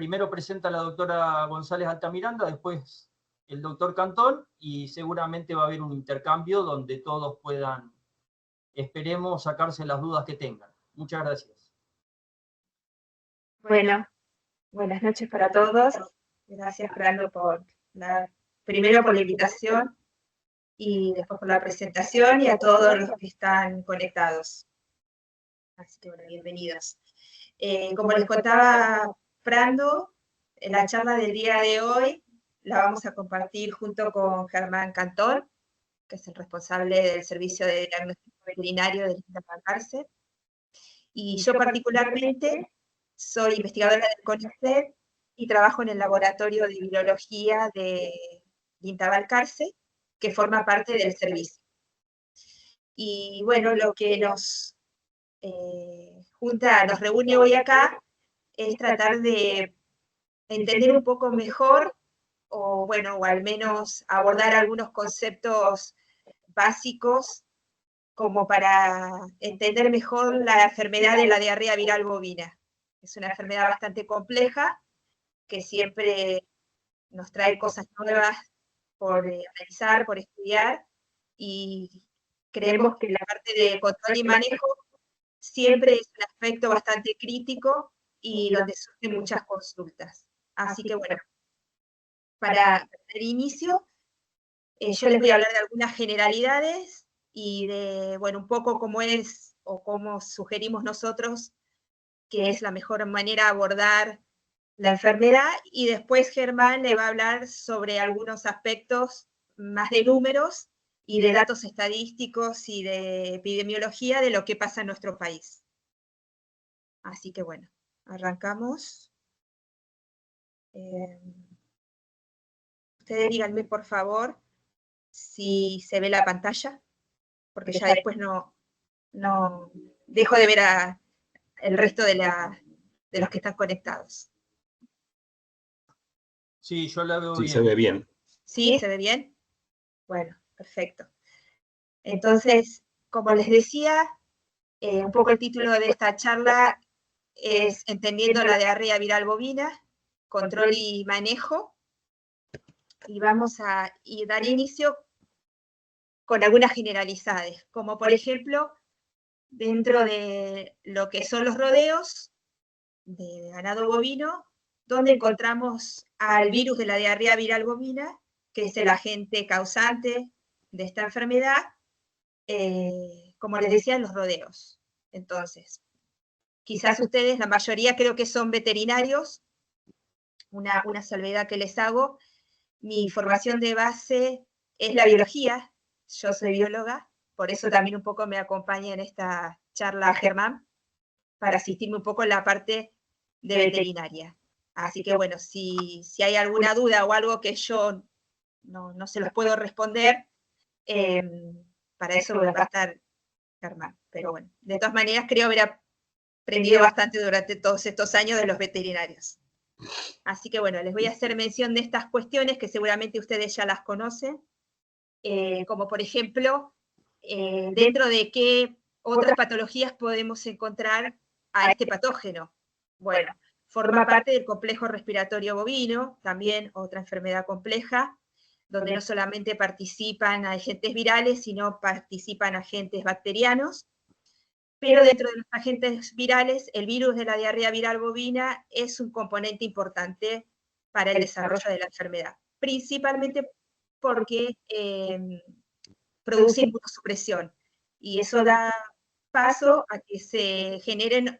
primero presenta la doctora González Altamiranda, después el doctor Cantón, y seguramente va a haber un intercambio donde todos puedan, esperemos, sacarse las dudas que tengan. Muchas gracias. Bueno, buenas noches para todos. Gracias, Fernando, primero por la invitación y después por la presentación, y a todos los que están conectados. Así que bueno, bienvenidos. Como les contaba Frando, la charla del día de hoy la vamos a compartir junto con Germán Cantón, que es el responsable del servicio de diagnóstico veterinario del Instituto Balcarce. Y yo particularmente soy investigadora del CONICET y trabajo en el laboratorio de virología de INTA Balcarce, que forma parte del servicio. Y bueno, lo que nos nos reúne hoy acá es tratar de entender un poco mejor, o bueno, o al menos abordar algunos conceptos básicos como para entender mejor la enfermedad de la diarrea viral bovina. Es una enfermedad bastante compleja, que siempre nos trae cosas nuevas por analizar, por estudiar, y creemos que la parte de control y manejo siempre es un aspecto bastante crítico y donde surgen muchas consultas. Así que bueno, para el inicio, yo les voy a hablar de algunas generalidades y de, bueno, un poco cómo es o cómo sugerimos nosotros que es la mejor manera de abordar la enfermedad, y después Germán le va a hablar sobre algunos aspectos más de números y de datos estadísticos y de epidemiología de lo que pasa en nuestro país. Así que bueno, arrancamos. Ustedes díganme, por favor, si se ve la pantalla, porque ya después no dejo de ver el resto de los que están conectados. Sí, yo la veo Sí, bien. se ve bien. ¿Sí? ¿Se ve bien? Bueno, perfecto. Entonces, como les decía, un poco el título de esta charla es Entendiendo la diarrea viral bovina, control y manejo, y vamos a dar inicio con algunas generalidades, como por ejemplo, dentro de lo que son los rodeos de ganado bovino, donde encontramos al virus de la diarrea viral bovina, que es el agente causante de esta enfermedad, como les decía, en los rodeos. Entonces, quizás ustedes, la mayoría creo que son veterinarios, una salvedad que les hago, mi formación de base es la biología, yo soy bióloga, por eso también un poco me acompaña en esta charla Germán, para asistirme un poco en la parte de veterinaria. Así que bueno, si hay alguna duda o algo que yo no se los puedo responder, para eso va a estar Germán. Pero bueno, de todas maneras creo haber aprendido bastante durante todos estos años de los veterinarios. Así que bueno, les voy a hacer mención de estas cuestiones que seguramente ustedes ya las conocen, como por ejemplo, dentro de qué otras patologías podemos encontrar a este patógeno. Bueno, forma parte del complejo respiratorio bovino, también otra enfermedad compleja, donde no solamente participan agentes virales, sino participan agentes bacterianos. Pero dentro de los agentes virales, el virus de la diarrea viral bovina es un componente importante para el desarrollo de la enfermedad, principalmente porque produce inmunosupresión, y eso da paso a que se generen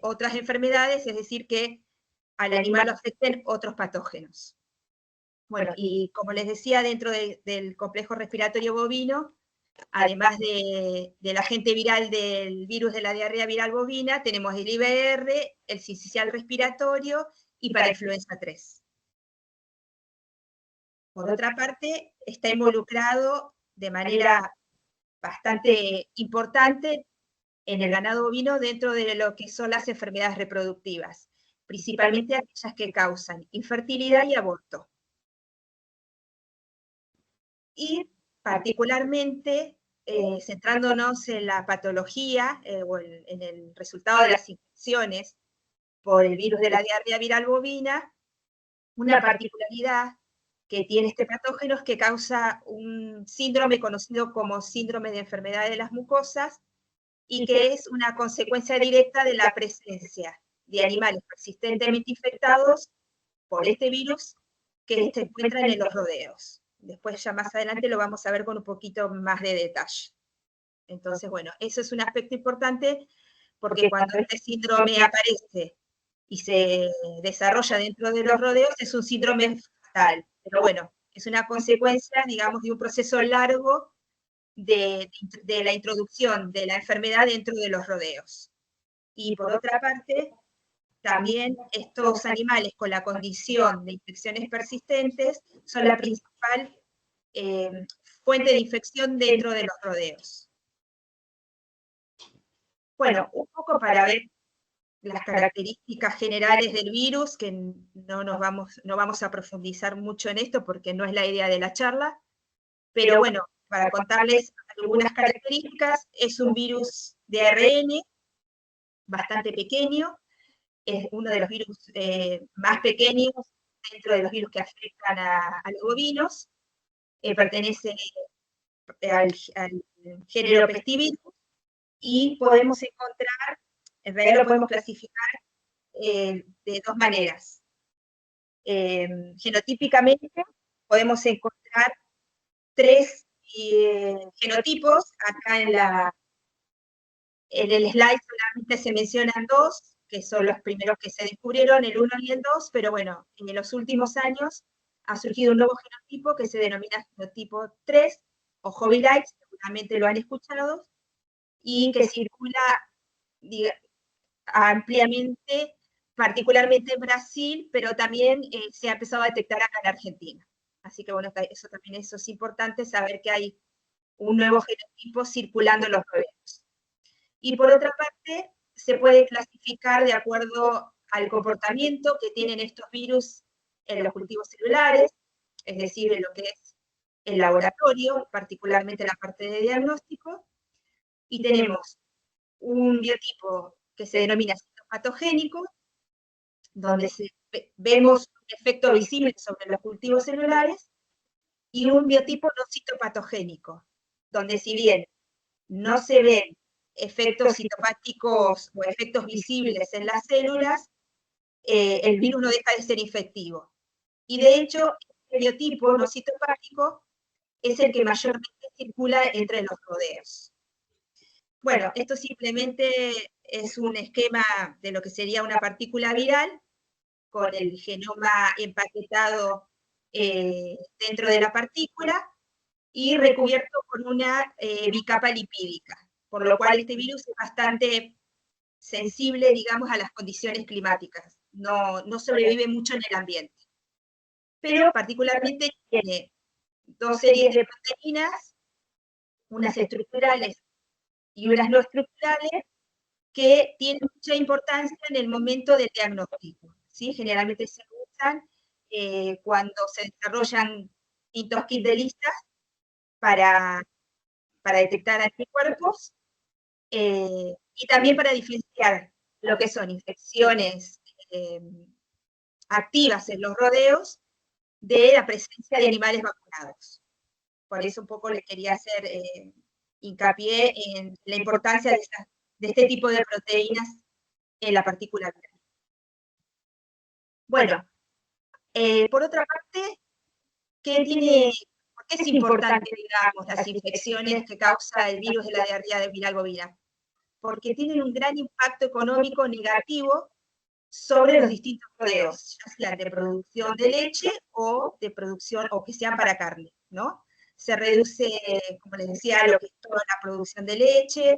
otras enfermedades, es decir, que al animal lo afecten otros patógenos. Bueno, y como les decía, dentro del complejo respiratorio bovino, además del agente viral del virus de la diarrea viral bovina, tenemos el IBR, el sincicial respiratorio y parainfluenza 3. Por otra parte, está involucrado de manera bastante importante en el ganado bovino dentro de lo que son las enfermedades reproductivas, principalmente aquellas que causan infertilidad y aborto. Y particularmente, centrándonos en la patología o en el resultado de las infecciones por el virus de la diarrea viral bovina. Una particularidad que tiene este patógeno es que causa un síndrome conocido como síndrome de enfermedad de las mucosas, y que es una consecuencia directa de la presencia de animales persistentemente infectados por este virus que se encuentran en los rodeos. Después ya más adelante lo vamos a ver con un poquito más de detalle. Entonces, bueno, eso es un aspecto importante, porque cuando este síndrome aparece y se desarrolla dentro de los rodeos, es un síndrome fatal. Pero bueno, es una consecuencia, digamos, de un proceso largo de la introducción de la enfermedad dentro de los rodeos. Y por otra parte, también estos animales con la condición de infecciones persistentes son la principal fuente de infección dentro de los rodeos. Bueno, un poco para ver las características generales del virus, que no vamos a profundizar mucho en esto porque no es la idea de la charla, pero bueno, para contarles algunas características, es un virus de ARN bastante pequeño, es uno de los virus más pequeños dentro de los virus que afectan a los bovinos, pertenece al género Pestivirus, y podemos encontrar, en realidad lo podemos clasificar de dos maneras. Genotípicamente podemos encontrar 3 genotipos. Acá en el slide solamente se mencionan 2, que son los primeros que se descubrieron, el 1 y el 2, pero bueno, en los últimos años ha surgido un nuevo genotipo que se denomina genotipo 3, o Hoviride, seguramente lo han escuchado, y que circula ampliamente, particularmente en Brasil, pero también se ha empezado a detectar acá en Argentina. Así que bueno, eso también es importante, saber que hay un nuevo genotipo circulando en los rodeos. Y por otra parte, se puede clasificar de acuerdo al comportamiento que tienen estos virus en los cultivos celulares, es decir, en lo que es el laboratorio, particularmente la parte de diagnóstico, y tenemos un biotipo que se denomina citopatogénico, donde vemos un efecto visible sobre los cultivos celulares, y un biotipo no citopatogénico, donde si bien no se ven efectos citopáticos o efectos visibles en las células, el virus no deja de ser infectivo. Y de hecho, el biotipo no citopático es el que mayormente circula entre los rodeos. Bueno, esto simplemente es un esquema de lo que sería una partícula viral, con el genoma empaquetado dentro de la partícula y recubierto con una bicapa lipídica, por lo cual este virus es bastante sensible, digamos, a las condiciones climáticas. No sobrevive mucho en el ambiente. Pero particularmente tiene 2 series de proteínas, unas estructurales y unas no estructurales, que tienen mucha importancia en el momento del diagnóstico, ¿sí? Generalmente se usan cuando se desarrollan distintos kits de listas para detectar anticuerpos, y también para diferenciar lo que son infecciones activas en los rodeos de la presencia de animales vacunados. Por eso un poco les quería hacer hincapié en la importancia de este tipo de proteínas en la partícula viral. Bueno, por otra parte, ¿por qué es importante, digamos, las infecciones que causa el virus de la diarrea viral bovina? Porque tienen un gran impacto económico negativo sobre los distintos rodeos, ya sea de producción de leche o de producción, o que sean para carne, ¿no? Se reduce, como les decía, lo que es toda la producción de leche,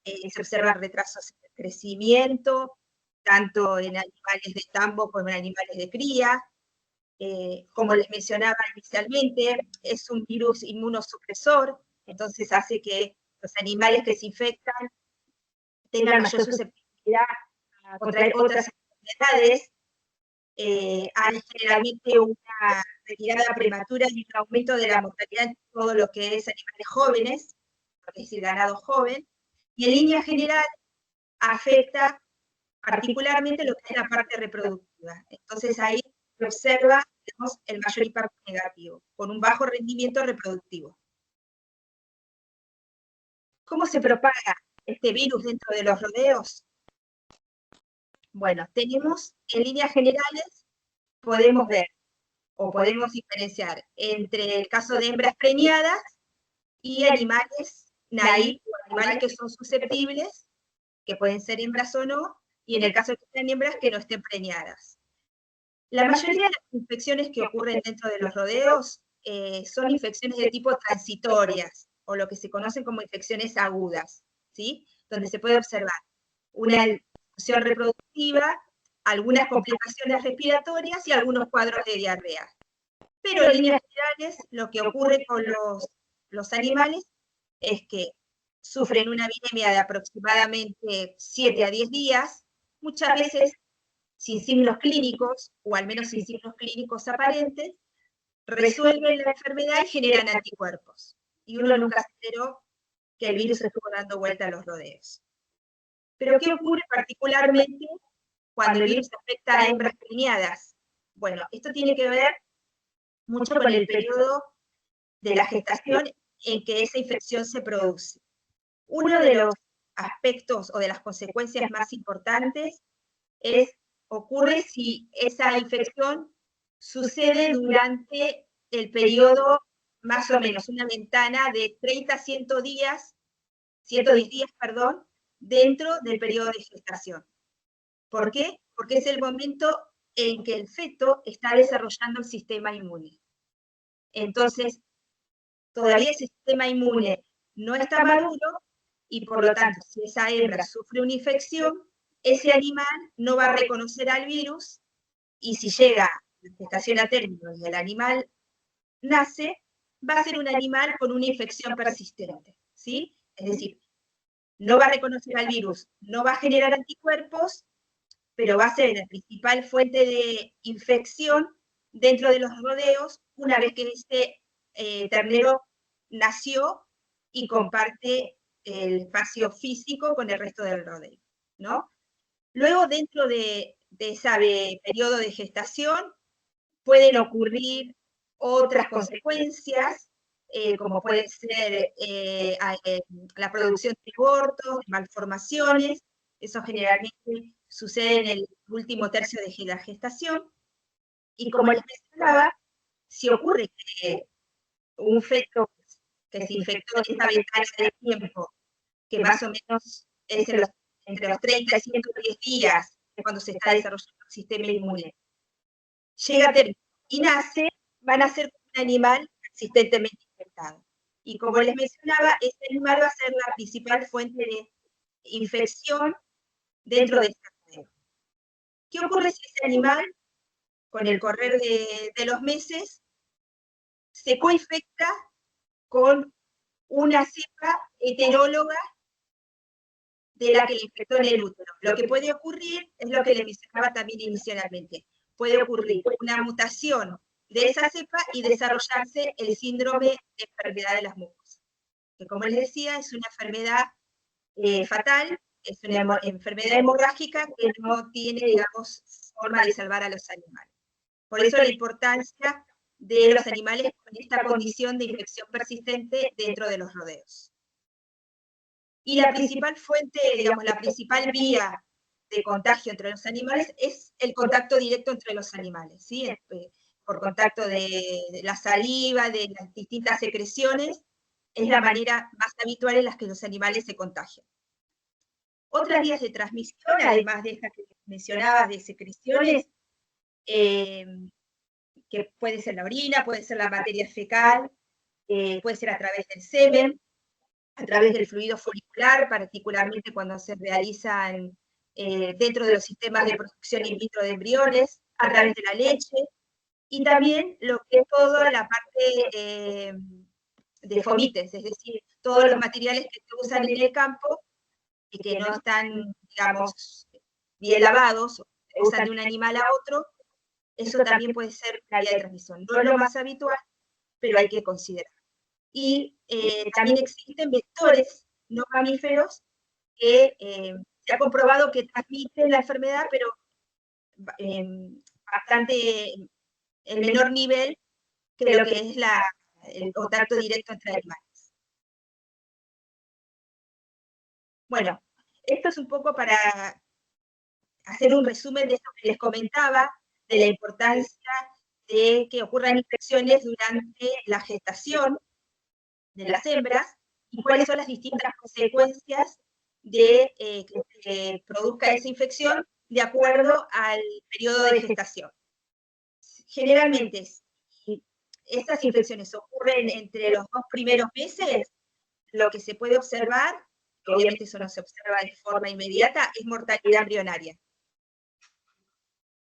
se observan retrasos en el crecimiento, tanto en animales de tambo como en animales de cría. Como les mencionaba inicialmente, es un virus inmunosupresor, entonces hace que los animales que se infectan tengan mayor susceptibilidad a contraer otras enfermedades. Hay generalmente una retirada prematura y un aumento de la mortalidad en todo lo que es animales jóvenes, es decir, ganado joven, y en línea general afecta particularmente lo que es la parte reproductiva. Entonces ahí se observa, digamos, el mayor impacto negativo, con un bajo rendimiento reproductivo. ¿Cómo se propaga este virus dentro de los rodeos? Bueno, tenemos en líneas generales, podemos ver o podemos diferenciar entre el caso de hembras preñadas y animales naïf, animales que son susceptibles, que pueden ser hembras o no, y en el caso de que sean hembras, que no estén preñadas. La mayoría de las infecciones que ocurren dentro de los rodeos son infecciones de tipo transitorias, o lo que se conocen como infecciones agudas, ¿sí? Donde se puede observar una disfunción reproductiva, algunas complicaciones respiratorias y algunos cuadros de diarrea. Pero en líneas generales, lo que ocurre con los animales es que sufren una vinemia de aproximadamente 7 a 10 días, muchas veces sin signos clínicos, o al menos sin signos clínicos aparentes, resuelven la enfermedad y generan anticuerpos. Y uno nunca se enteró que el virus estuvo dando vuelta a los rodeos. Pero ¿qué ocurre particularmente cuando el virus afecta a hembras preñadas? Bueno, esto tiene que ver mucho con el periodo de la gestación en que esa infección se produce. Uno de los aspectos o de las consecuencias más importantes ocurre si esa infección sucede durante el periodo, más o menos, una ventana de 30 a 110 días, dentro del periodo de gestación. ¿Por qué? Porque es el momento en que el feto está desarrollando el sistema inmune. Entonces, todavía ese sistema inmune no está maduro, y por lo tanto, si esa hembra sufre una infección, ese animal no va a reconocer al virus, y si llega la gestación a término y el animal nace, va a ser un animal con una infección persistente, ¿sí? Es decir, no va a reconocer al virus, no va a generar anticuerpos, pero va a ser la principal fuente de infección dentro de los rodeos una vez que este ternero nació y comparte el espacio físico con el resto del rodeo, ¿no? Luego, dentro de ese periodo de gestación, pueden ocurrir otras consecuencias, como puede ser la producción de abortos, de malformaciones. Eso generalmente sucede en el último tercio de la gestación. Y como les mencionaba, si ocurre que un feto que se infectó en esta ventana de tiempo, que más o menos es entre los 30 y 110 días, es cuando se está desarrollando el sistema inmune, llega a término y nace, van a ser un animal persistentemente infectado. Y como les mencionaba, este animal va a ser la principal fuente de infección dentro de esta cadena. ¿Qué ocurre si ese animal, con el correr de los meses, se coinfecta con una cepa heteróloga de la que le infectó en el útero? Lo que puede ocurrir es lo que les mencionaba también inicialmente. Puede ocurrir una mutación de esa cepa y desarrollarse el síndrome de enfermedad de las mucosas, que, como les decía, es una enfermedad fatal, es una enfermedad hemorrágica que no tiene, digamos, forma de salvar a los animales. Por eso la importancia de los animales con esta condición de infección persistente dentro de los rodeos. Y la principal fuente, digamos, la principal vía de contagio entre los animales es el contacto directo entre los animales, ¿sí? Por contacto de la saliva, de las distintas secreciones, es la manera más habitual en la que los animales se contagian. Otras vías de transmisión, además de estas que mencionabas de secreciones, que puede ser la orina, puede ser la materia fecal, puede ser a través del semen, a través del fluido folicular, particularmente cuando se realizan dentro de los sistemas de producción in vitro de embriones, a través de la leche, y también lo que es toda la parte de fomites, es decir, todos los materiales que se usan en el campo y que no están, digamos, bien lavados, se usan de un animal a otro, eso también puede ser una vía de transmisión. No es lo más habitual, pero hay que considerar. Y también existen vectores no mamíferos que se ha comprobado que transmite la enfermedad, pero bastante en menor nivel que lo que es el contacto directo entre animales. Bueno, esto es un poco para hacer un resumen de esto que les comentaba, de la importancia de que ocurran infecciones durante la gestación de las hembras y cuáles son las distintas consecuencias de que se produzca esa infección de acuerdo al periodo de gestación. Generalmente, si estas infecciones ocurren entre los 2 primeros meses, lo que se puede observar, que obviamente eso no se observa de forma inmediata, es mortalidad embrionaria.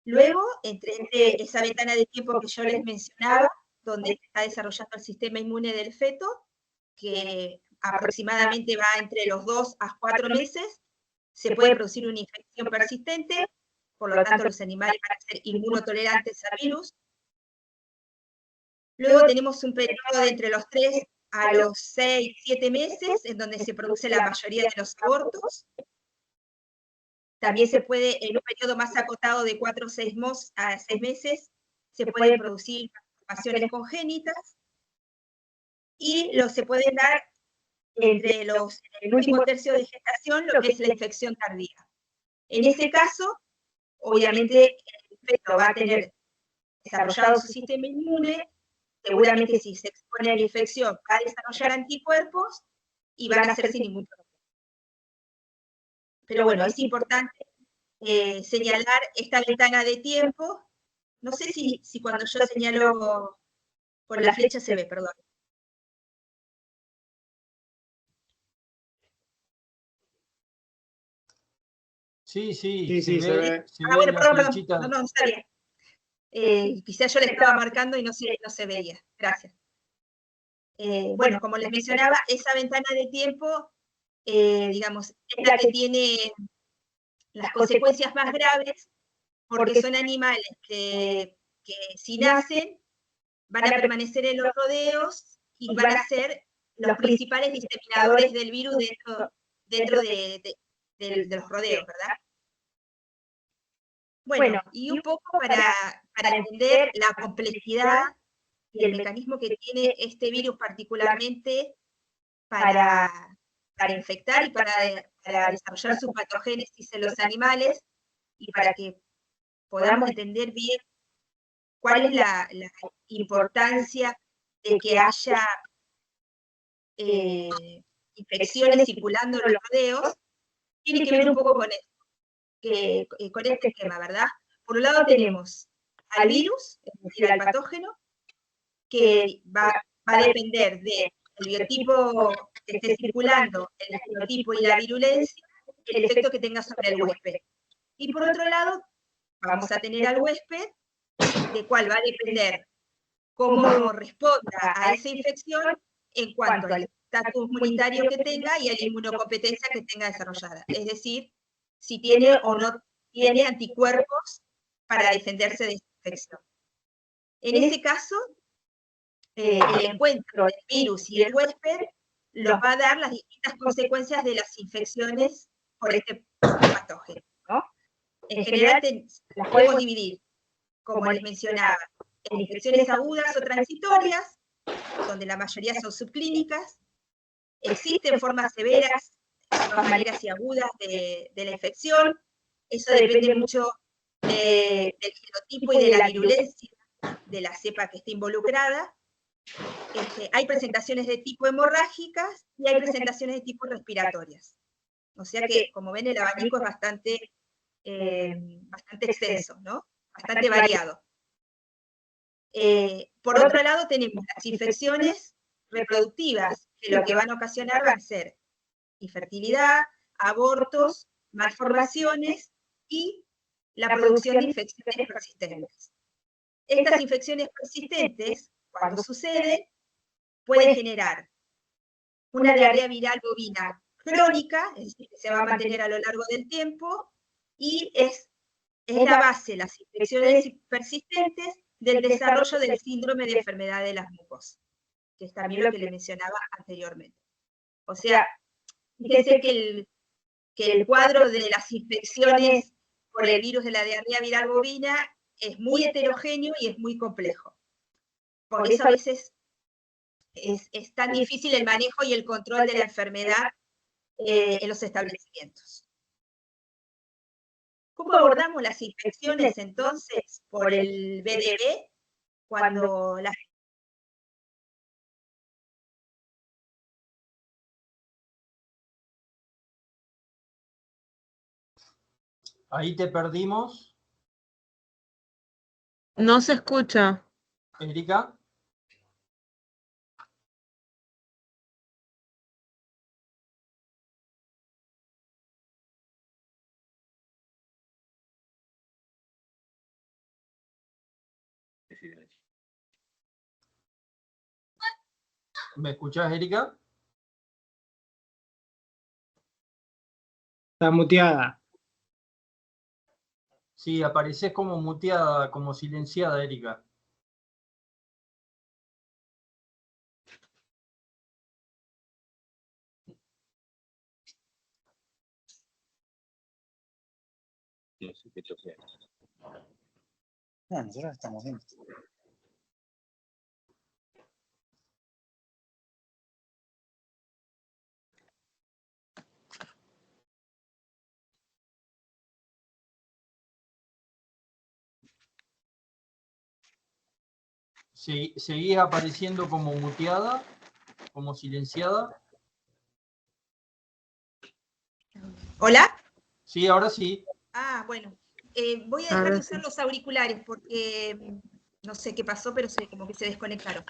Luego, entre esa ventana de tiempo que yo les mencionaba, donde se está desarrollando el sistema inmune del feto, que aproximadamente va entre los 2 a 4 meses, se puede producir una infección persistente, por lo tanto los animales van a ser inmunotolerantes al virus. Luego tenemos un periodo de entre los 3 a los 6, 7 meses, en donde se produce la mayoría de los abortos. También se puede, en un periodo más acotado de 4 a 6 meses, se pueden producir malformaciones congénitas, y se pueden dar entre el último tercio de gestación lo que es la infección tardía. En ese caso, obviamente, el feto va a tener desarrollado su sistema inmune, seguramente si se expone a la infección va a desarrollar anticuerpos y van a ser sin ningún problema. Pero bueno, es importante señalar esta ventana de tiempo. No sé si cuando yo señalo con la flecha se ve, perdón. Sí, Sí, se se ve, ve. se ve Bueno, la perdón, flechita. no, está bien. Quizás yo le estaba marcando y no se veía. Gracias. Bueno, como les mencionaba, esa ventana de tiempo, digamos, es la que tiene las consecuencias más graves, porque son animales que si nacen, van a permanecer en los rodeos y van a ser los principales diseminadores del virus dentro de los rodeos, ¿verdad? Bueno, y un poco para entender la complejidad y el mecanismo que tiene este virus particularmente para infectar y para desarrollar su patogénesis en los animales, y para que podamos entender bien cuál es la importancia de que haya infecciones circulando en los rodeos, tiene que ver un poco con esto, con este esquema, ¿verdad? Por un lado tenemos al virus, es decir, al patógeno, que va a depender del biotipo que esté circulando, el genotipo y la virulencia, el efecto que tenga sobre el huésped. Y por otro lado, vamos a tener al huésped, de cual va a depender cómo responda a esa infección en cuanto al estatus inmunitario que tenga y a la inmunocompetencia que tenga desarrollada. Es decir, si tiene o no tiene anticuerpos para defenderse de esta infección. En ese caso, el encuentro del virus y el huésped los va a dar las distintas consecuencias de las infecciones por este patógeno, ¿no? En general las podemos dividir, como les mencionaba, en infecciones agudas o transitorias, donde la mayoría son subclínicas. Existen formas severas, formas malignas y agudas de la infección. Eso depende mucho del genotipo y de la virulencia de la cepa que esté involucrada. Hay presentaciones de tipo hemorrágicas y hay presentaciones de tipo respiratorias. O sea que, como ven, el abanico es bastante extenso, ¿no? Bastante variado. Por otro lado, tenemos las infecciones reproductivas, que lo que van a ocasionar van a ser infertilidad, abortos, malformaciones y la producción de infecciones persistentes. Estas infecciones persistentes, cuando suceden, pueden generar una diarrea viral bovina crónica, es decir, que se va a mantener a lo largo del tiempo, y es la base, las infecciones persistentes, del desarrollo del síndrome de enfermedad de las mucosas, que es también lo que le mencionaba anteriormente. O sea, fíjense que que el cuadro de las infecciones por el virus de la diarrea viral bovina es muy heterogéneo y es muy complejo. Por eso a veces es tan difícil el manejo y el control de la enfermedad en los establecimientos. ¿Cómo abordamos las infecciones entonces por el BDB cuando las... Ahí te perdimos, No se escucha. Erika. ¿Me escuchás, Erika? Está muteada. Sí, apareces como muteada, como silenciada, Erika. No, nosotros estamos bien. ¿Seguís apareciendo como muteada, como silenciada? ¿Hola? Sí, ahora sí. Ah, bueno. Voy a dejar de usar los auriculares porque no sé qué pasó, pero como que se desconectaron.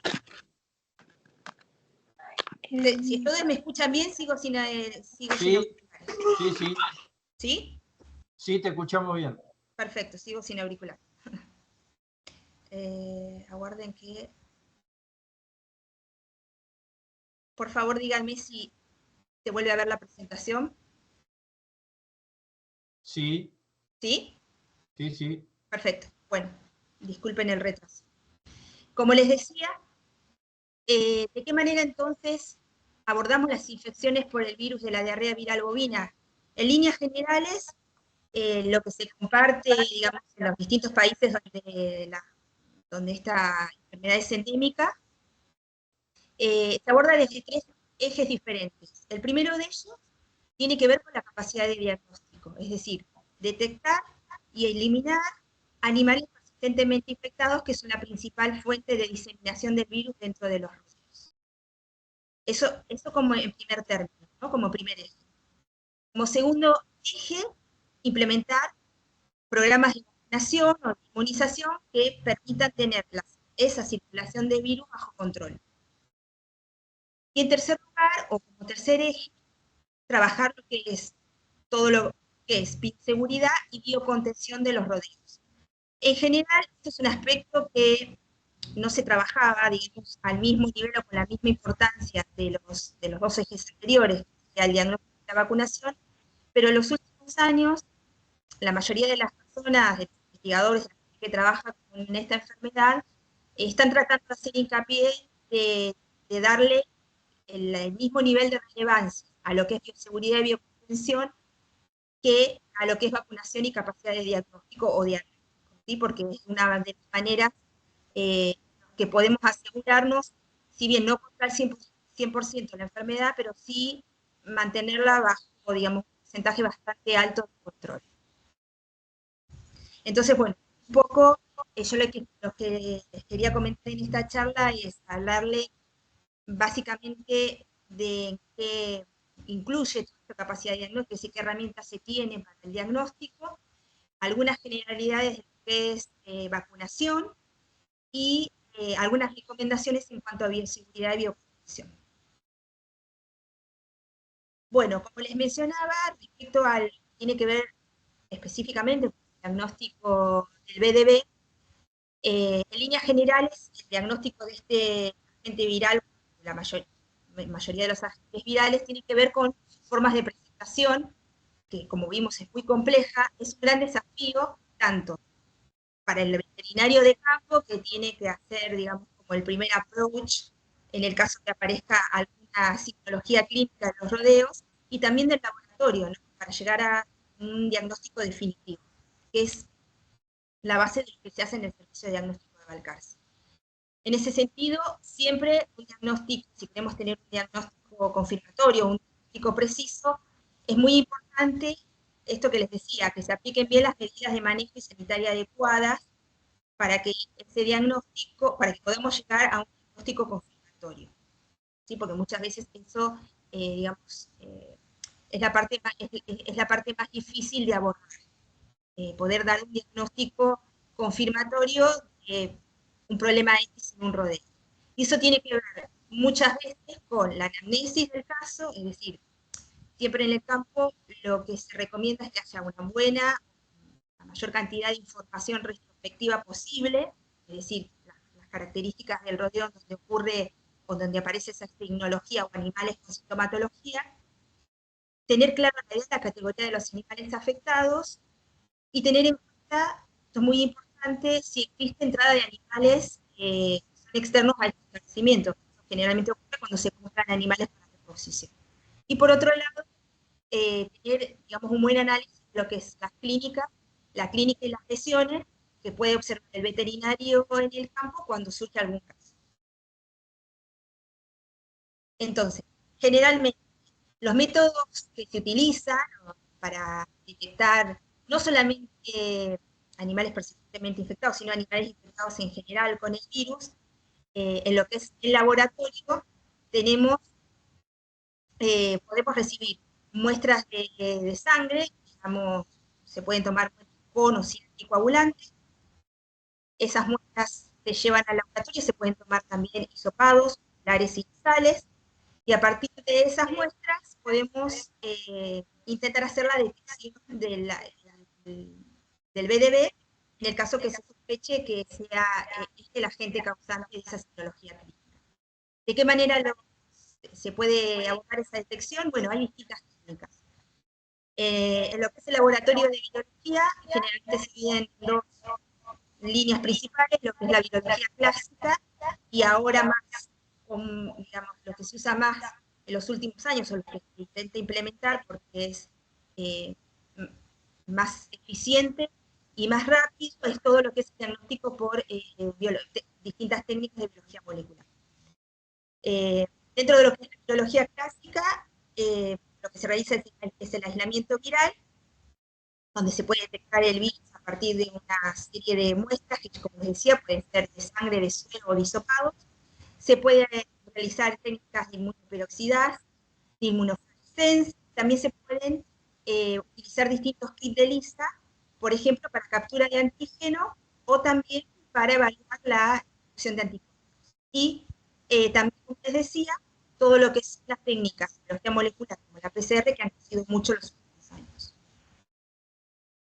Si ustedes me escuchan bien, sigo sin auriculares. Sí, sí. ¿Sí? Sí, te escuchamos bien. Perfecto, sigo sin auricular. Aguarden que... Por favor, díganme si se vuelve a ver la presentación. Sí, ¿Sí? sí. Perfecto. Bueno, disculpen el retraso. Como les decía, ¿de qué manera entonces abordamos las infecciones por el virus de la diarrea viral bovina? En líneas generales, lo que se comparte, digamos, en los distintos países donde esta enfermedad es endémica, se aborda desde tres ejes diferentes. El primero de ellos tiene que ver con la capacidad de diagnóstico, es decir, detectar y eliminar animales persistentemente infectados que son la principal fuente de diseminación del virus dentro de los rodeos. Eso como en primer término, ¿no? Como primer eje. Como segundo eje, implementar programas de vacunación o de inmunización que permitan tener esa circulación de virus bajo control. Y en tercer lugar, o como tercer eje, trabajar lo que es todo lo que es bioseguridad y biocontención de los rodeos. En general, esto es un aspecto que no se trabajaba, digamos, al mismo nivel o con la misma importancia de los dos ejes anteriores, que era el diagnóstico y la vacunación, pero en los últimos años, la mayoría de las personas, de los investigadores que trabajan en esta enfermedad, están tratando de hacer hincapié de darle el mismo nivel de relevancia a lo que es bioseguridad y biocontención que a lo que es vacunación y capacidad de diagnóstico o diagnóstico, ¿sí? Porque es una de las maneras que podemos asegurarnos, si bien no contra el 100% la enfermedad, pero sí mantenerla bajo, digamos, un porcentaje bastante alto de control. Entonces, bueno, un poco, yo lo que les quería comentar en esta charla es hablarle básicamente de qué incluye toda esta capacidad de diagnóstico, es decir, qué herramientas se tienen para el diagnóstico, algunas generalidades de lo que es vacunación y algunas recomendaciones en cuanto a bioseguridad y biocontención. Bueno, como les mencionaba, respecto al tiene que ver específicamente con el diagnóstico del BDB, en líneas generales, el diagnóstico de este agente viral, la mayoría de los agentes virales, tiene que ver con formas de presentación, que como vimos es muy compleja, es un gran desafío, tanto para el veterinario de campo, que tiene que hacer, digamos, como el primer approach, en el caso que aparezca alguna psicología clínica de los rodeos, y también del laboratorio, ¿no? para llegar a un diagnóstico definitivo, que es la base de lo que se hace en el servicio de diagnóstico de Balcarce. En ese sentido, siempre un diagnóstico, si queremos tener un diagnóstico confirmatorio, un diagnóstico preciso, es muy importante esto que les decía, que se apliquen bien las medidas de manejo y sanitaria adecuadas para que ese diagnóstico, para que podamos llegar a un diagnóstico confirmatorio. ¿Sí? Porque muchas veces eso, digamos, es la parte más difícil de abordar. Poder dar un diagnóstico confirmatorio de un problema X en un rodeo. Y eso tiene que ver muchas veces con la anamnesis del caso, es decir, siempre en el campo lo que se recomienda es que haya una buena, la mayor cantidad de información retrospectiva posible, es decir, las características del rodeo donde ocurre o donde aparece esa tecnología o animales con sintomatología, tener clara la idea de la categoría de los animales afectados y tener en cuenta, esto es muy importante, si existe entrada de animales que son externos al establecimiento. Generalmente ocurre cuando se compran animales para reposición. Y por otro lado, tener, digamos, un buen análisis de lo que es la clínica y las lesiones que puede observar el veterinario en el campo cuando surge algún caso. Entonces, generalmente, los métodos que se utilizan para detectar no solamente animales persistentemente infectados, sino animales infectados en general con el virus, en lo que es el laboratorio, podemos recibir muestras de sangre, digamos, se pueden tomar con o sin anticoagulantes. Esas muestras se llevan al laboratorio, se pueden tomar también hisopados, lares y nasales, y a partir de esas muestras podemos intentar hacer la detección del BDB, en el caso que se sospeche que sea el agente causante de esa patología clínica. ¿De qué manera se puede abordar esa detección? Bueno, hay distintas técnicas. En lo que es el laboratorio de virología, generalmente se dividen en dos líneas principales, lo que es la virología clásica, y ahora más, digamos, lo que se usa más en los últimos años, o lo que se intenta implementar porque es más eficiente y más rápido, es todo lo que es el diagnóstico por distintas técnicas de biología molecular. Dentro de lo que es la biología clásica, lo que se realiza es el aislamiento viral, donde se puede detectar el virus a partir de una serie de muestras, que como les decía, pueden ser de sangre, de suero o de hisopados. Se puede realizar técnicas de inmunoperoxidasa, de inmunofluorescencia, también se pueden utilizar distintos kits de ELISA, por ejemplo, para captura de antígeno, o también para evaluar la producción de anticuerpos. Y también, como les decía, todo lo que es las técnicas de biología molecular, como la PCR, que han crecido mucho los últimos años.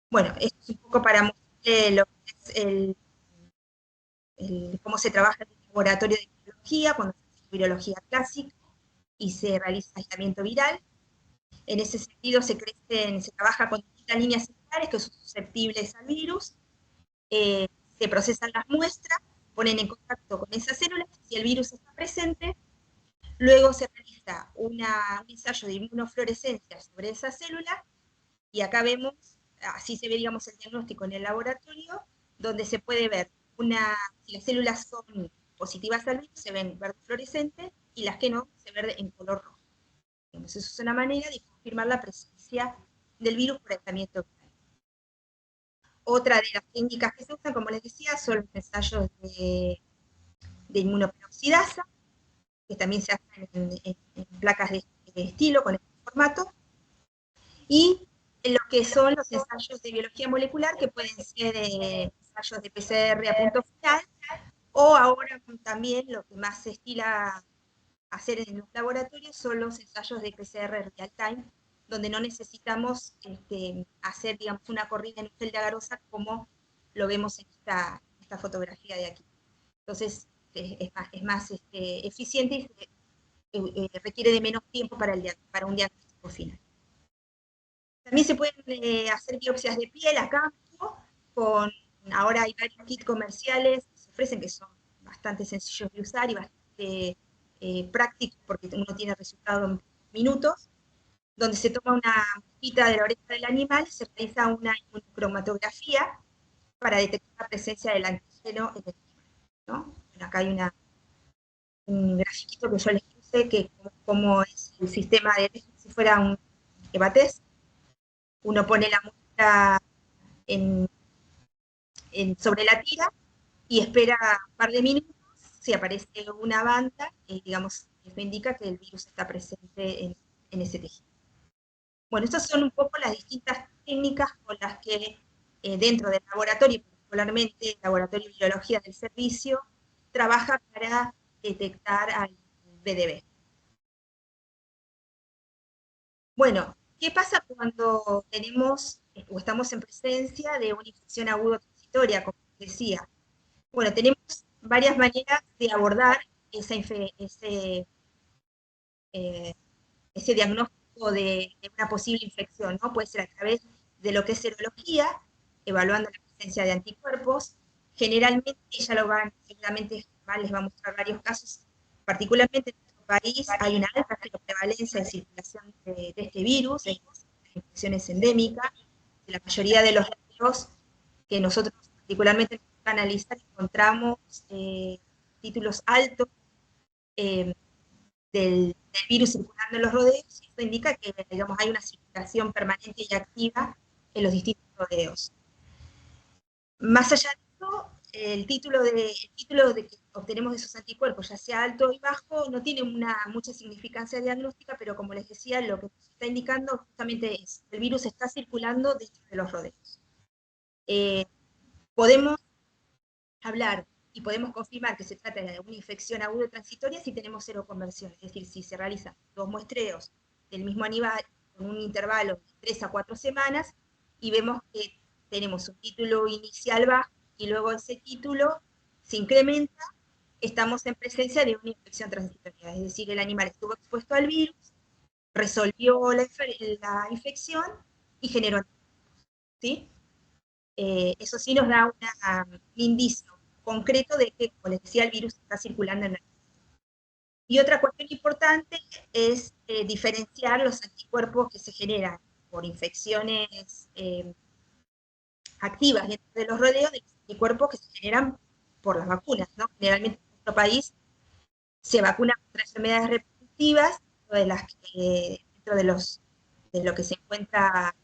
Bueno, esto es un poco para mostrarles lo que es cómo se trabaja en el laboratorio de biología, cuando se hace virología clásica y se realiza aislamiento viral. En ese sentido se trabaja con distintas líneas celulares que son susceptibles al virus, se procesan las muestras, ponen en contacto con esas células, si el virus está presente, luego se realiza un ensayo de inmunofluorescencia sobre esa célula, y acá vemos, así se ve, digamos, el diagnóstico en el laboratorio, donde se puede ver si las células son positivas al virus, se ven verde fluorescente, y las que no, se ven en color rojo. Eso es una manera de confirmar la presencia del virus por aislamiento viral. Otra de las técnicas que se usan, como les decía, son los ensayos de inmunoperoxidasa, que también se hacen en placas de estilo con este formato, y en lo que son los ensayos de biología molecular, que pueden ser ensayos de PCR a punto final, o ahora también lo que más se estila hacer en los laboratorios son los ensayos de PCR real time, donde no necesitamos hacer, digamos, una corrida en un gel de agarosa como lo vemos en esta fotografía de aquí. Entonces, es más eficiente y requiere de menos tiempo para un diagnóstico final. También se pueden hacer biopsias de piel a campo, ahora hay varios kits comerciales que se ofrecen, que son bastante sencillos de usar y bastante prácticos, porque uno tiene resultado en minutos. donde se toma una muestrita de la oreja del animal, se realiza una inmunocromatografía para detectar la presencia del antígeno en el animal, ¿no? Bueno, acá hay un grafiquito que yo les puse, que como es el sistema de test, si fuera un EVA-test. Uno pone la muestra sobre la tira y espera un par de minutos, si aparece una banda, digamos, eso indica que el virus está presente en ese tejido. Bueno, estas son un poco las distintas técnicas con las que dentro del laboratorio, particularmente el Laboratorio de Biología del Servicio, trabaja para detectar al BDB. Bueno, ¿qué pasa cuando tenemos o estamos en presencia de una infección aguda transitoria, como decía? Bueno, tenemos varias maneras de abordar ese diagnóstico de una posible infección, ¿no? Puede ser a través de lo que es serología, evaluando la presencia de anticuerpos. Generalmente, seguramente les va a mostrar varios casos, particularmente en nuestro país hay una alta prevalencia de circulación de este virus, de infecciones endémicas. En la mayoría de los casos que nosotros particularmente analizar, encontramos títulos altos del virus circulando en los rodeos, y esto indica que, digamos, hay una circulación permanente y activa en los distintos rodeos. Más allá de eso, el título de que obtenemos de esos anticuerpos, ya sea alto y bajo, no tiene mucha significancia diagnóstica, pero como les decía, lo que nos está indicando justamente es que el virus está circulando dentro de los rodeos. Podemos hablar y podemos confirmar que se trata de una infección aguda transitoria si tenemos seroconversión, es decir, si se realizan 2 muestreos del mismo animal con un intervalo de 3 a 4 semanas y vemos que tenemos un título inicial bajo y luego ese título se incrementa, estamos en presencia de una infección transitoria, es decir, el animal estuvo expuesto al virus, resolvió la infección y generó anticuerpos, ¿sí? Eso sí nos da un indicio concreto de que, como les decía, el virus está circulando en el organismo. Y otra cuestión importante es diferenciar los anticuerpos que se generan por infecciones activas dentro de los rodeos de los anticuerpos que se generan por las vacunas, ¿no? Generalmente en nuestro país se vacuna contra enfermedades reproductivas, dentro de lo que se encuentra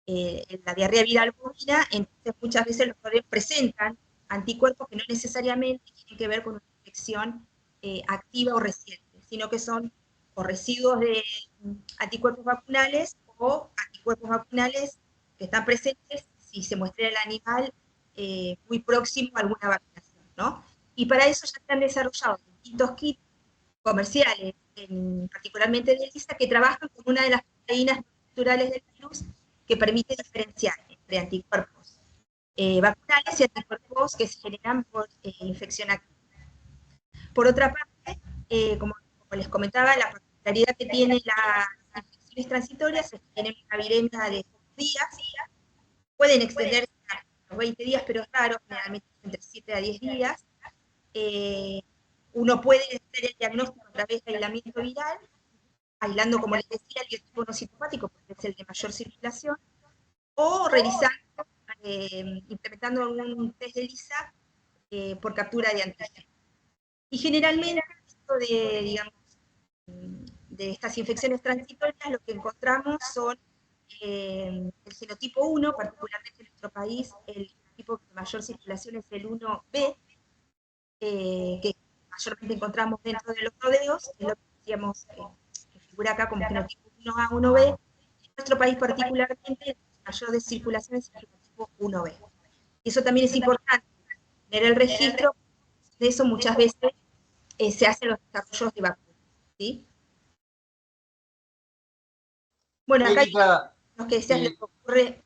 la diarrea viral bovina, entonces muchas veces los rodeos presentan anticuerpos que no necesariamente tienen que ver con una infección activa o reciente, sino que son o residuos de anticuerpos vacunales o anticuerpos vacunales que están presentes si se muestra el animal muy próximo a alguna vacunación, ¿no? Y para eso ya se han desarrollado distintos kits comerciales, particularmente de ELISA, que trabajan con una de las proteínas naturales del virus que permite diferenciar entre anticuerpos vacunales y anticuerpos que se generan por infección activa. Por otra parte, como les comentaba, la particularidad que tiene las infecciones transitorias es que tienen una viremia de 2 días, pueden extenderse a los 20 días, pero es raro, generalmente entre 7 a 10 días. Uno puede hacer el diagnóstico a través de aislamiento viral, aislando, como les decía, el biotipo no citopático, porque es el de mayor circulación, o revisando, implementando algún test de ELISA por captura de antígeno. Y generalmente, esto de, digamos, de estas infecciones transitorias, lo que encontramos son el genotipo 1, particularmente en nuestro país, el genotipo de mayor circulación es el 1B, que mayormente encontramos dentro de los rodeos, es lo que decíamos, que figura acá como genotipo 1A, 1B. En nuestro país particularmente, el mayor de circulación es el genotipo 1B. Y eso también es importante, tener el registro, de eso muchas veces se hacen los desarrollos de vacunas, ¿sí? Bueno, acá Erika, hay los que decías, lo que ocurre...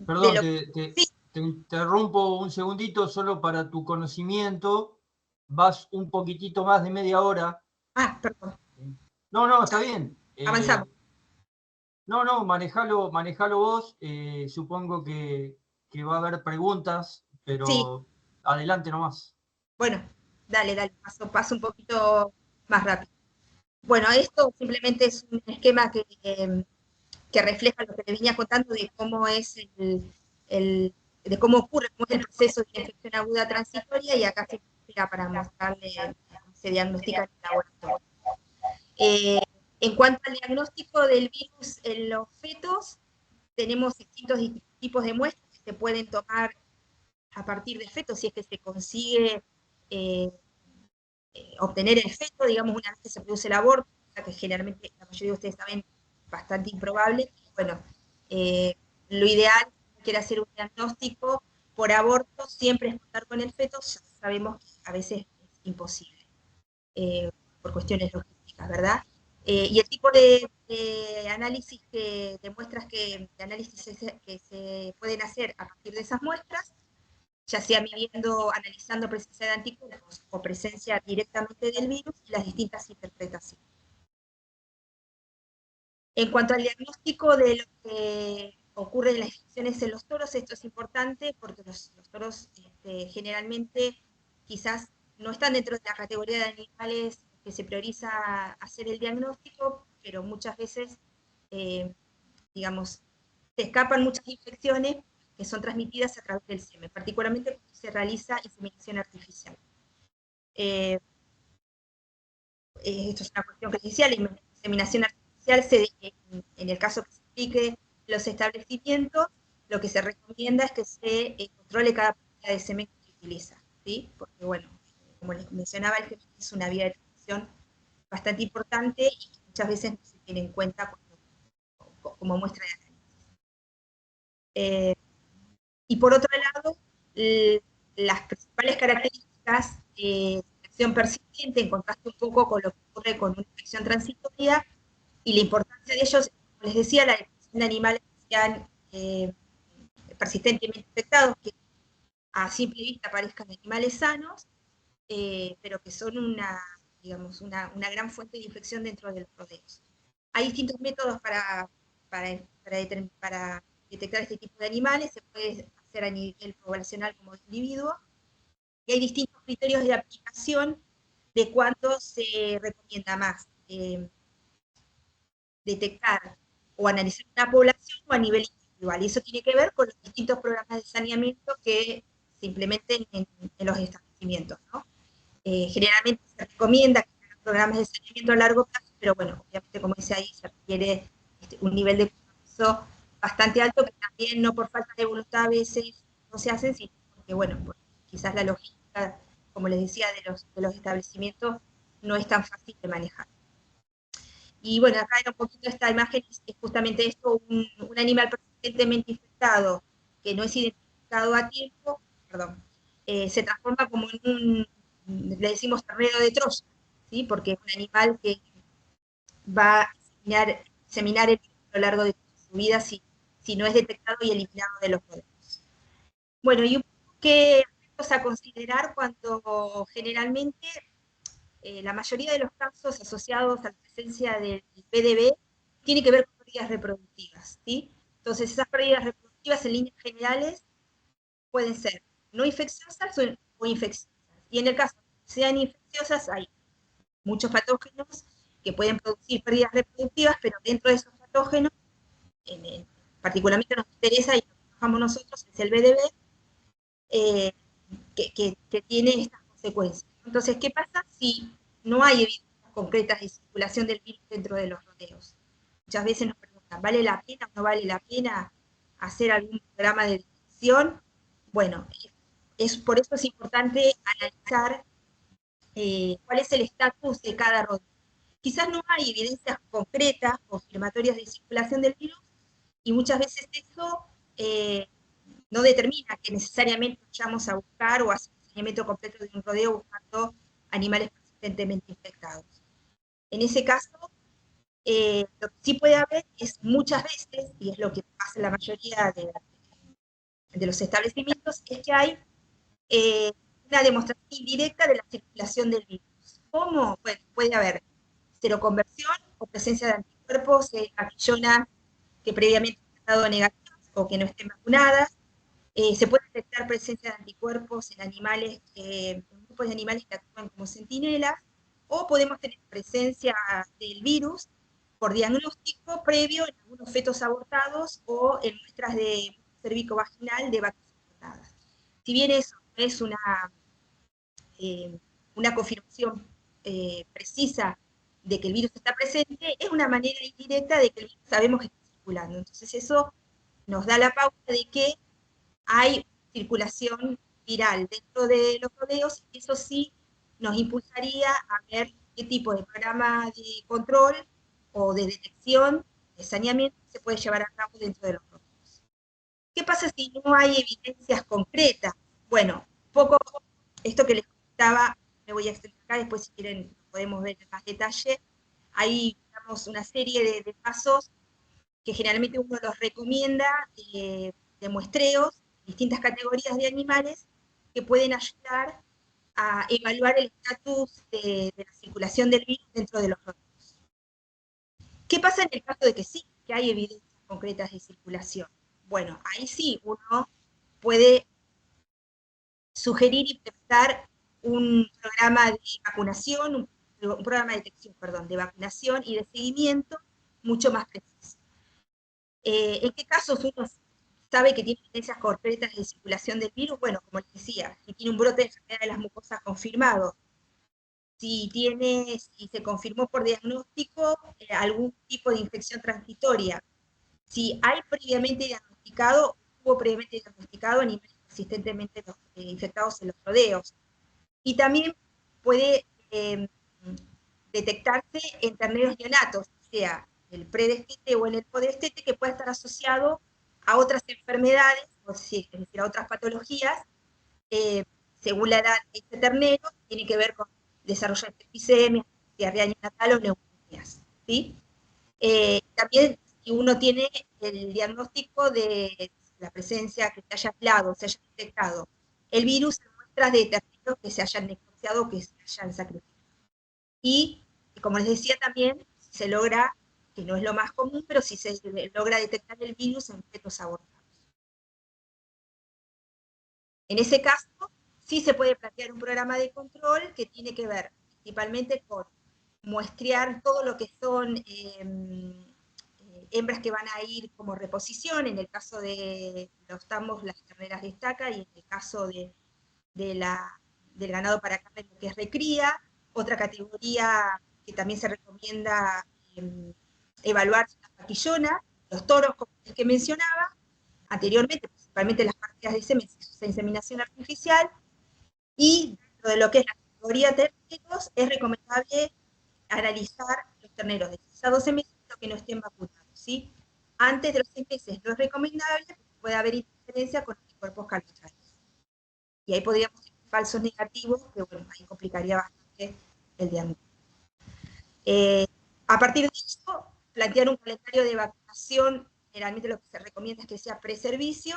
perdón, Sí. te interrumpo un segundito solo para tu conocimiento. Vas un poquitito más de media hora. Ah, perdón. No, está bien. Avanzamos. No, manejalo vos. Supongo que va a haber preguntas, Sí, pero adelante nomás. bueno, dale, paso un poquito más rápido. Bueno, esto simplemente es un esquema que refleja lo que te venía contando de cómo es de cómo ocurre, cómo es el proceso de la infección aguda transitoria, y acá se explica para mostrarle cómo se diagnostica en el laboratorio. En cuanto al diagnóstico del virus en los fetos, tenemos distintos tipos de muestras que se pueden tomar a partir de fetos, si es que se consigue obtener el feto, digamos, una vez que se produce el aborto, que generalmente la mayoría de ustedes saben, bastante improbable. Bueno, lo ideal, si quiere hacer un diagnóstico por aborto, siempre es contar con el feto. Ya sabemos que a veces es imposible, por cuestiones logísticas, ¿verdad? Y el tipo de análisis de muestras de análisis que se pueden hacer a partir de esas muestras, ya sea midiendo, analizando presencia de anticuerpos o presencia directamente del virus, y las distintas interpretaciones. En cuanto al diagnóstico de lo que ocurre en las infecciones en los toros, esto es importante porque los toros generalmente quizás no están dentro de la categoría de animales que se prioriza hacer el diagnóstico, pero muchas veces, digamos, se escapan muchas infecciones que son transmitidas a través del semen, particularmente cuando se realiza inseminación artificial. Esto es una cuestión que les decía, la inseminación artificial, en el caso que se aplique los establecimientos, lo que se recomienda es que se controle cada cantidad de semen que se utiliza, ¿sí? Porque, bueno, como les mencionaba, el semen es una vía de transmisión bastante importante y que muchas veces no se tiene en cuenta como muestra de análisis. Y por otro lado, las principales características de infección persistente, en contraste un poco con lo que ocurre con una infección transitoria, y la importancia de ellos, como les decía, la detección de animales que sean persistentemente infectados, que a simple vista parezcan animales sanos, pero que son digamos, una gran fuente de infección dentro de los rodeos. Hay distintos métodos para detectar este tipo de animales. Se puede hacer a nivel poblacional como individuo, y hay distintos criterios de aplicación de cuándo se recomienda más detectar o analizar una población o a nivel individual. Y eso tiene que ver con los distintos programas de saneamiento que se implementen en los establecimientos, ¿no? Generalmente se recomienda que sean programas de saneamiento a largo plazo, pero bueno, obviamente, como dice ahí, se requiere un nivel de compromiso bastante alto, que también no por falta de voluntad a veces no se hacen, sino porque, bueno, porque quizás la logística, como les decía, de los establecimientos no es tan fácil de manejar. Y bueno, acá en un poquito esta imagen es justamente esto, un animal persistentemente infectado que no es identificado a tiempo, perdón, se transforma como en le decimos ternero de Troya, ¿sí? Porque es un animal que va a seminar a lo largo de su vida si no es detectado y eliminado de los rodeos. Bueno, y qué aspectos a considerar cuando generalmente la mayoría de los casos asociados a la presencia del PDB tiene que ver con pérdidas reproductivas, ¿sí? Entonces, esas pérdidas reproductivas en líneas generales pueden ser no infecciosas o infecciosas. Y en el caso de que sean infecciosas, hay muchos patógenos que pueden producir pérdidas reproductivas, pero dentro de esos patógenos, particularmente nos interesa y lo que trabajamos nosotros es el BDB, que tiene estas consecuencias. Entonces, ¿qué pasa si no hay evidencias concretas de circulación del virus dentro de los rodeos? Muchas veces nos preguntan, ¿vale la pena o no vale la pena hacer algún programa de detección? Bueno, por eso es importante analizar cuál es el estatus de cada rodeo. Quizás no hay evidencias concretas, confirmatorias de circulación del virus, y muchas veces eso no determina que necesariamente vayamos a buscar o hacer un seguimiento completo de un rodeo buscando animales persistentemente infectados. En ese caso, lo que sí puede haber es muchas veces, y es lo que pasa en la mayoría de los establecimientos, es que hay una demostración indirecta de la circulación del virus. ¿Cómo? Bueno, puede haber seroconversión o presencia de anticuerpos en aquellonas que previamente han estado negativas o que no estén vacunadas. Se puede detectar presencia de anticuerpos en animales, en grupos de animales que actúan como centinelas, o podemos tener presencia del virus por diagnóstico previo en algunos fetos abortados o en muestras de cervicovaginal de vacas abortadas. Si bien eso no es una confirmación precisa de que el virus está presente, es una manera indirecta de que el virus sabemos que está circulando. Entonces eso nos da la pauta de que hay circulación viral dentro de los rodeos, y eso sí nos impulsaría a ver qué tipo de programa de control o de detección, de saneamiento se puede llevar a cabo dentro de los rodeos. ¿Qué pasa si no hay evidencias concretas? Bueno, un poco esto que les comentaba, me voy a extender acá, después si quieren podemos ver en más detalle. Hay, digamos, una serie de pasos que generalmente uno los recomienda, de muestreos, distintas categorías de animales, que pueden ayudar a evaluar el estatus de la circulación del virus dentro de los rodeos. ¿Qué pasa en el caso de que sí, que hay evidencias concretas de circulación? Bueno, ahí sí uno puede sugerir implementar un programa de vacunación, un programa de detección, perdón, de vacunación y de seguimiento mucho más preciso. ¿En qué casos uno sabe que tiene evidencias concretas de circulación del virus? Bueno, como les decía, si tiene un brote de enfermedad de las mucosas confirmado, si se confirmó por diagnóstico algún tipo de infección transitoria, si hay previamente diagnosticado, hubo previamente diagnosticado animales persistentemente infectados en los rodeos. Y también puede detectarse en terneros neonatos, sea el predestete o en el podestete, que puede estar asociado a otras enfermedades, es decir, a otras patologías, según la edad de este ternero, tiene que ver con desarrollo de septicemia, diarrea neonatal o neumonías, ¿sí? También, si uno tiene el diagnóstico de la presencia, que se haya aislado, se haya detectado el virus en muestras de terneros que se hayan negociado, que se hayan sacrificado. Y, como les decía también, se logra, que no es lo más común, pero si se logra detectar el virus en fetos abortados. En ese caso, sí se puede plantear un programa de control que tiene que ver principalmente con muestrear todo lo que son hembras que van a ir como reposición, en el caso de los tambos, las terneras de estaca, y en el caso del ganado para carne, que es recría. Otra categoría que también se recomienda evaluar son las paquillonas, los toros, como el que mencionaba anteriormente, principalmente las partidas de semen, se inseminación artificial, y dentro de lo que es la categoría terneros, es recomendable analizar los terneros de 6 a 12 meses que no estén vacunados, ¿sí? Antes de los 6 meses no es recomendable, porque puede haber interferencia con los cuerpos calostrantes. Y ahí podríamos tener falsos negativos, que bueno, ahí complicaría bastante el diagnóstico. A partir de eso, plantear un calendario de vacunación, generalmente lo que se recomienda es que sea preservicio,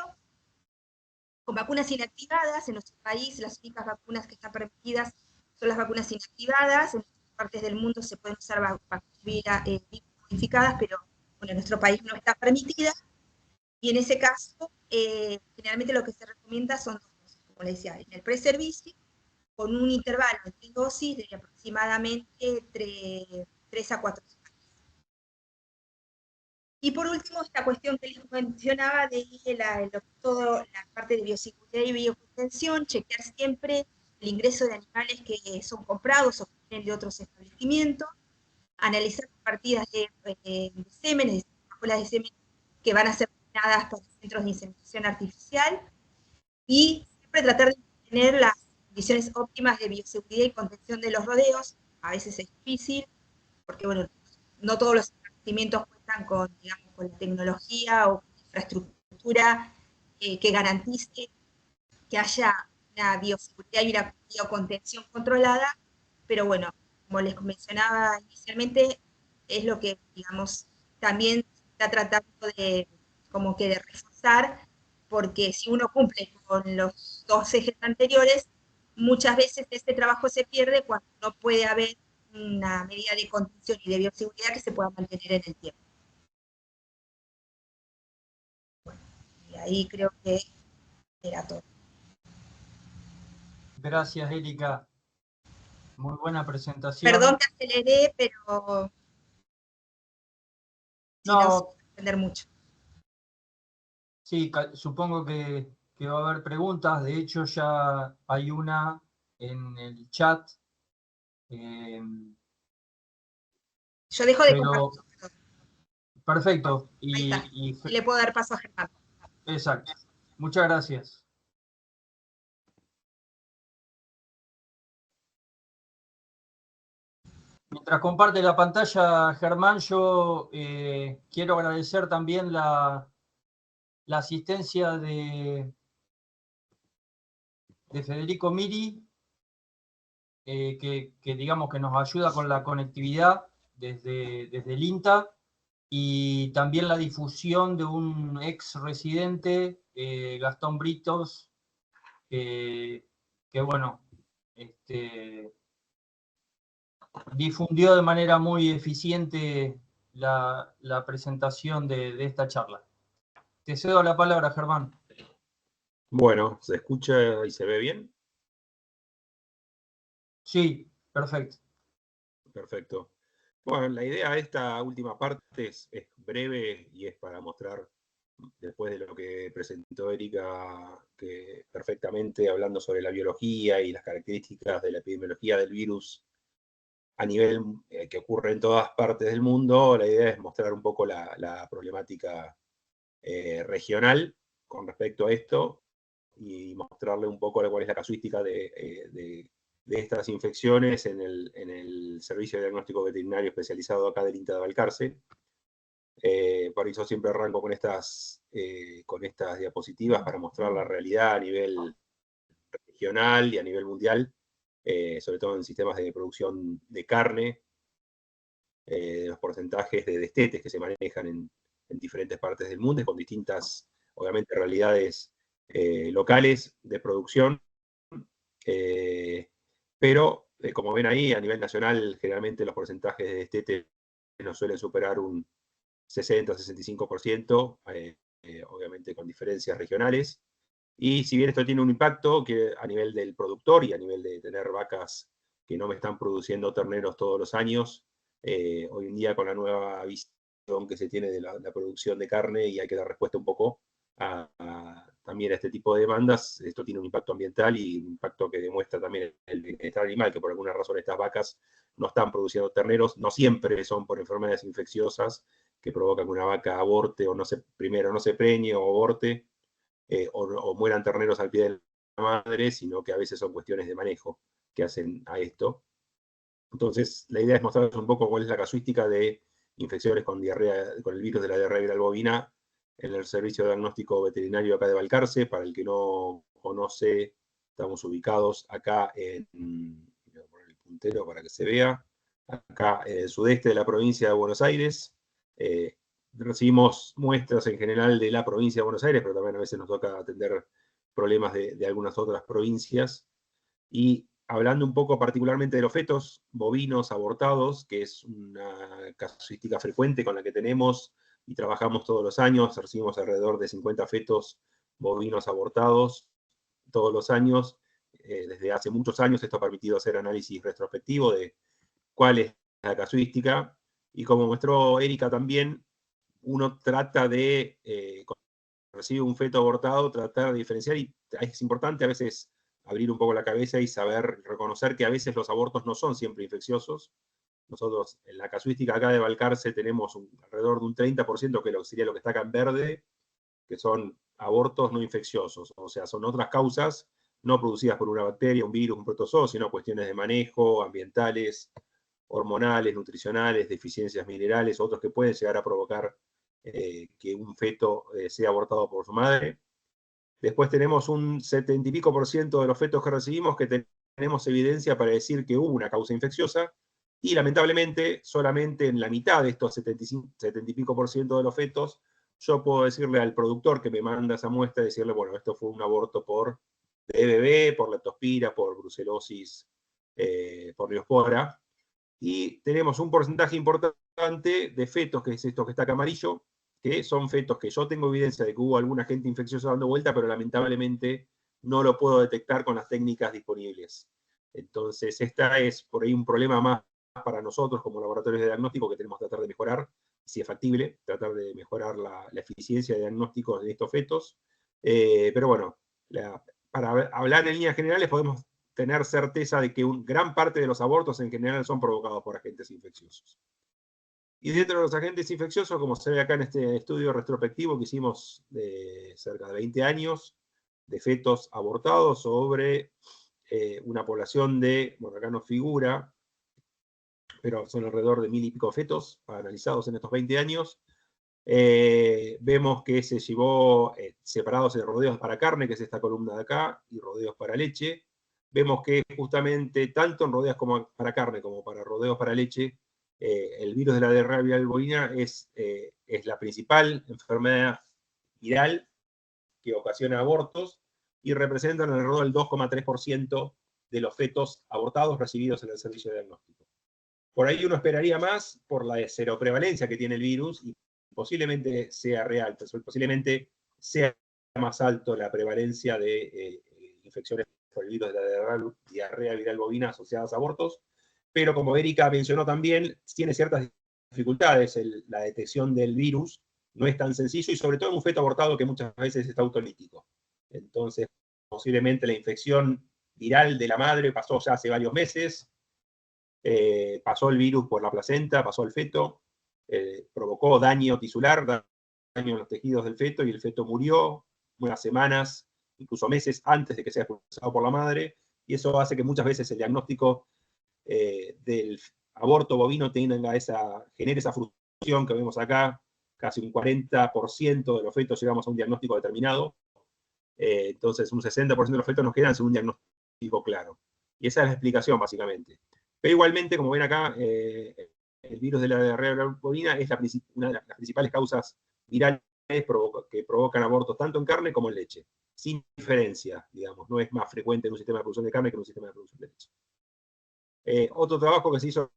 con vacunas inactivadas. En nuestro país las únicas vacunas que están permitidas son las vacunas inactivadas. En otras partes del mundo se pueden usar vacunas modificadas, pero bueno, en nuestro país no está permitida. Y en ese caso, generalmente lo que se recomienda son 2 dosis, como les decía, en el preservicio, con un intervalo entre dosis de aproximadamente entre 3 a 4 semanas. Y por último, esta cuestión que les mencionaba de toda la parte de bioseguridad y biocontención, chequear siempre el ingreso de animales que son comprados o que vienen de otros establecimientos, analizar partidas de semen, es decir, escuelas de semen que van a ser destinadas para centros de inseminación artificial, y siempre tratar de mantener las condiciones óptimas de bioseguridad y contención de los rodeos. A veces es difícil, porque bueno, no todos los establecimientos cuentan con, digamos, con la tecnología o infraestructura que garantice que haya una bioseguridad y una biocontención controlada, pero bueno, como les mencionaba inicialmente, es lo que, digamos, también está tratando de, como que de reforzar, porque si uno cumple con los 2 ejes anteriores, muchas veces este trabajo se pierde cuando no puede haber una medida de contención y de bioseguridad que se pueda mantener en el tiempo. Bueno, y ahí creo que era todo. Gracias, Erika. Muy buena presentación. Perdón que aceleré, pero si no se No, puede entender mucho. sí, supongo que va a haber preguntas. De hecho, ya hay una en el chat. Yo dejo de Pero, compartir. perfecto. Ahí está. Y Y le puedo dar paso a Germán. exacto. Muchas gracias. Mientras comparte la pantalla, Germán, yo quiero agradecer también la asistencia de Federico Miri, que digamos que nos ayuda con la conectividad desde el INTA, y también la difusión de un ex residente, Gastón Britos, que bueno, difundió de manera muy eficiente la presentación de esta charla. Te cedo la palabra, Germán. Bueno, ¿se escucha y se ve bien? Sí, perfecto. Perfecto. Bueno, la idea de esta última parte es breve y es para mostrar, después de lo que presentó Erika, que perfectamente hablando sobre la biología y las características de la epidemiología del virus a nivel que ocurre en todas partes del mundo, la idea es mostrar un poco la problemática regional con respecto a esto y mostrarle un poco cuál es la casuística de estas infecciones en el Servicio de Diagnóstico Veterinario Especializado acá del INTA de Balcarce. Por eso siempre arranco con estas diapositivas para mostrar la realidad a nivel regional y a nivel mundial, sobre todo en sistemas de producción de carne, los porcentajes de destetes que se manejan en diferentes partes del mundo, con distintas, obviamente, realidades locales de producción, pero como ven ahí, a nivel nacional, generalmente los porcentajes de destete no suelen superar un 60-65%, obviamente con diferencias regionales. Y si bien esto tiene un impacto que a nivel del productor y a nivel de tener vacas que no me están produciendo terneros todos los años, hoy en día con la nueva visión que se tiene de la producción de carne y hay que dar respuesta un poco también a este tipo de demandas, esto tiene un impacto ambiental y un impacto que demuestra también el bienestar animal, que por alguna razón estas vacas no están produciendo terneros, no siempre son por enfermedades infecciosas que provocan que una vaca aborte o primero no se preñe o aborte, o mueran terneros al pie de la madre, sino que a veces son cuestiones de manejo que hacen a esto. Entonces, la idea es mostrarles un poco cuál es la casuística de infecciones con diarrea, con el virus de la diarrea viral bovina en el Servicio de Diagnóstico Veterinario acá de Balcarce. Para el que no conoce, estamos ubicados acá voy a poner el puntero para que se vea, acá en el sudeste de la provincia de Buenos Aires. Recibimos muestras en general de la provincia de Buenos Aires, pero también a veces nos toca atender problemas de algunas otras provincias. Y hablando un poco particularmente de los fetos bovinos abortados, que es una casuística frecuente con la que tenemos y trabajamos todos los años, recibimos alrededor de 50 fetos bovinos abortados todos los años. Desde hace muchos años esto ha permitido hacer análisis retrospectivo de cuál es la casuística, y como mostró Erika también, uno trata de, cuando recibe un feto abortado, tratar de diferenciar, y es importante a veces abrir un poco la cabeza y saber reconocer que a veces los abortos no son siempre infecciosos. Nosotros en la casuística acá de Balcarce tenemos alrededor de un 30%, que sería lo que está acá en verde, que son abortos no infecciosos, o sea, son otras causas no producidas por una bacteria, un virus, un protozoo, sino cuestiones de manejo, ambientales, hormonales, nutricionales, deficiencias minerales, otros que pueden llegar a provocar que un feto sea abortado por su madre. Después tenemos un 70 y pico % de los fetos que recibimos que tenemos evidencia para decir que hubo una causa infecciosa, y lamentablemente solamente en la mitad de estos 70 y pico % de los fetos yo puedo decirle al productor que me manda esa muestra, decirle, bueno, esto fue un aborto por DBB, por leptospira, por brucelosis, por Neospora. Y tenemos un porcentaje importante de fetos, que es esto que está acá amarillo, que son fetos que yo tengo evidencia de que hubo algún agente infeccioso dando vuelta, pero lamentablemente no lo puedo detectar con las técnicas disponibles. Entonces, esta es por ahí un problema más para nosotros como laboratorios de diagnóstico que tenemos que tratar de mejorar, si es factible, tratar de mejorar la eficiencia de diagnósticos de estos fetos. Pero bueno, para hablar en líneas generales podemos tener certeza de que gran parte de los abortos en general son provocados por agentes infecciosos. Y dentro de los agentes infecciosos, como se ve acá en este estudio retrospectivo que hicimos de cerca de 20 años, de fetos abortados sobre una población de, bueno, acá no figura, pero son alrededor de 1000 y pico fetos analizados en estos 20 años. Vemos que se llevó separados de rodeos para carne, que es esta columna de acá, y rodeos para leche. Vemos que justamente tanto en rodeos para carne como para rodeos para leche, el virus de la diarrea viral bovina es la principal enfermedad viral que ocasiona abortos y representan alrededor del 2,3% de los fetos abortados recibidos en el servicio de diagnóstico. Por ahí uno esperaría más por la seroprevalencia que tiene el virus y posiblemente sea real, posiblemente sea más alto la prevalencia de infecciones por el virus de la diarrea viral bovina asociadas a abortos, pero como Erika mencionó también, tiene ciertas dificultades la detección del virus, no es tan sencillo, y sobre todo en un feto abortado que muchas veces está autolítico. Entonces, posiblemente la infección viral de la madre pasó ya hace varios meses, pasó el virus por la placenta, pasó al feto, provocó daño tisular, daño en los tejidos del feto, y el feto murió unas semanas, incluso meses antes de que sea expulsado por la madre, y eso hace que muchas veces el diagnóstico del aborto bovino genere esa frustración que vemos acá, casi un 40% de los fetos llegamos a un diagnóstico determinado, entonces un 60% de los fetos nos quedan sin un diagnóstico claro. Y esa es la explicación, básicamente. Pero igualmente, como ven acá, el virus de la diarrea bovina es una de las principales causas virales que provocan abortos tanto en carne como en leche. Sin diferencia, digamos, no es más frecuente en un sistema de producción de carne que en un sistema de producción de leche. Otro trabajo que se hizo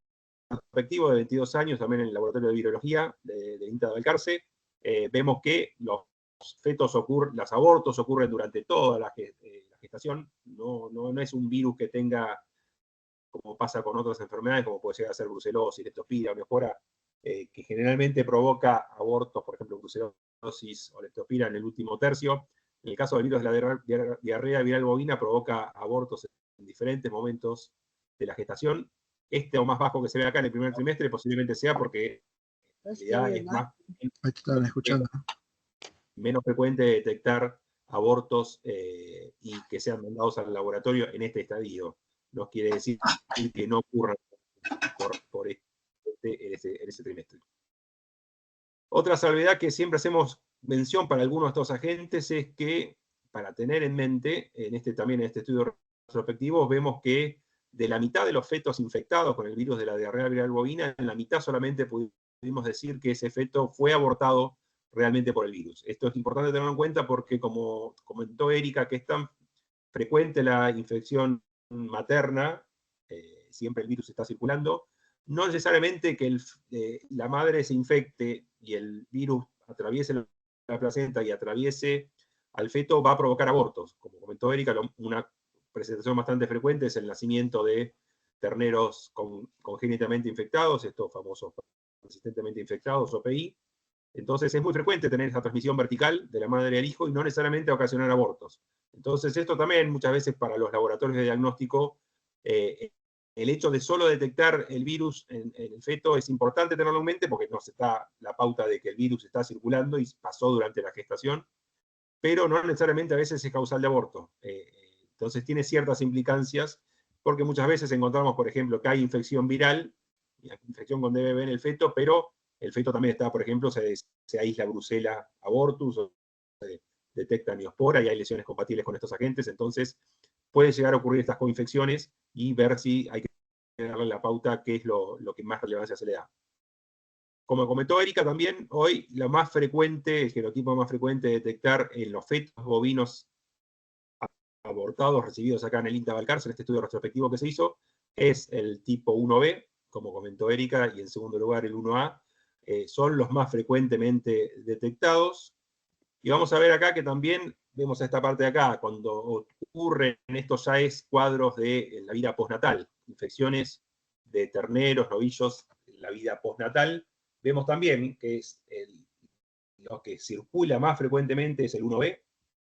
respectivo de 22 años, también en el laboratorio de virología del INTA de Balcarce, vemos que los abortos ocurren durante toda la gestación, no es un virus que tenga, como pasa con otras enfermedades, como puede llegar a ser brucelosis, leptospira o neospora, que generalmente provoca abortos, por ejemplo, brucelosis o leptospira en el último tercio. En el caso del virus de la diarrea viral bovina, provoca abortos en diferentes momentos de la gestación. Este o más bajo que se ve acá en el primer trimestre posiblemente sea porque en realidad es Ahí te estaban escuchando. menos frecuente detectar abortos y que sean mandados al laboratorio en este estadio. No quiere decir que no ocurran por en ese trimestre. Otra salvedad que siempre hacemos mención para algunos de estos agentes es que, para tener en mente, también en este estudio retrospectivo, vemos que de la mitad de los fetos infectados con el virus de la diarrea viral bovina, en la mitad solamente pudimos decir que ese feto fue abortado realmente por el virus. Esto es importante tenerlo en cuenta porque, como comentó Erika, que es tan frecuente la infección materna, siempre el virus está circulando, no necesariamente que la madre se infecte y el virus atraviese la placenta y atraviese al feto va a provocar abortos. Como comentó Erika, una presentación bastante frecuente es el nacimiento de terneros congénitamente infectados, estos famosos persistentemente infectados, OPI. Entonces es muy frecuente tener esa transmisión vertical de la madre al hijo y no necesariamente ocasionar abortos. Entonces esto también muchas veces para los laboratorios de diagnóstico, el hecho de solo detectar el virus en el feto es importante tenerlo en mente porque nos está la pauta de que el virus está circulando y pasó durante la gestación, pero no necesariamente a veces es causal de aborto. Entonces tiene ciertas implicancias porque muchas veces encontramos, por ejemplo, que hay infección viral, infección con DBV en el feto, pero el feto también está, por ejemplo, se aísla Brucella abortus, o se detecta neospora y hay lesiones compatibles con estos agentes, entonces puede llegar a ocurrir estas coinfecciones y ver si hay que darle la pauta qué es lo que más relevancia se le da. Como comentó Erika también, hoy el genotipo más frecuente de detectar en los fetos bovinos abortados recibidos acá en el INTA Balcarce, en este estudio retrospectivo que se hizo, es el tipo 1B, como comentó Erika, y en segundo lugar el 1A, son los más frecuentemente detectados. Y vamos a ver acá que también vemos esta parte de acá, cuando ocurren estos ya es cuadros de la vida postnatal, infecciones de terneros, novillos, en la vida postnatal, vemos también que es lo que circula más frecuentemente es el 1B,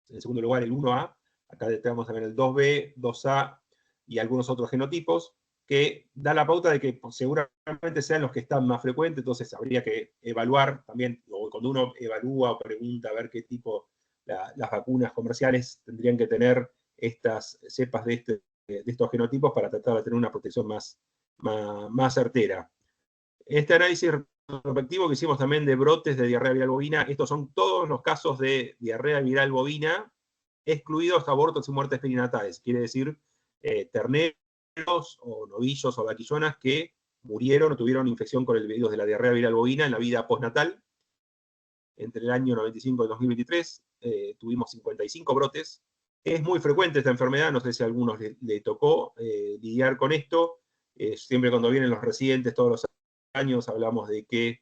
en segundo lugar el 1A, acá tenemos también el 2B, 2A y algunos otros genotipos, que da la pauta de que pues, seguramente sean los que están más frecuentes, entonces habría que evaluar también, o cuando uno evalúa o pregunta a ver qué tipo, las vacunas comerciales tendrían que tener estas cepas de estos genotipos para tratar de tener una protección más certera. Este análisis retrospectivo que hicimos también de brotes de diarrea viral bovina, estos son todos los casos de diarrea viral bovina, excluidos abortos y muertes perinatales, quiere decir terneros o novillos o vaquillonas que murieron o tuvieron infección con el virus de la diarrea viral bovina en la vida postnatal. Entre el año 95 y 2023 tuvimos 55 brotes. Es muy frecuente esta enfermedad, no sé si a algunos le tocó lidiar con esto. Siempre cuando vienen los residentes todos los años hablamos de que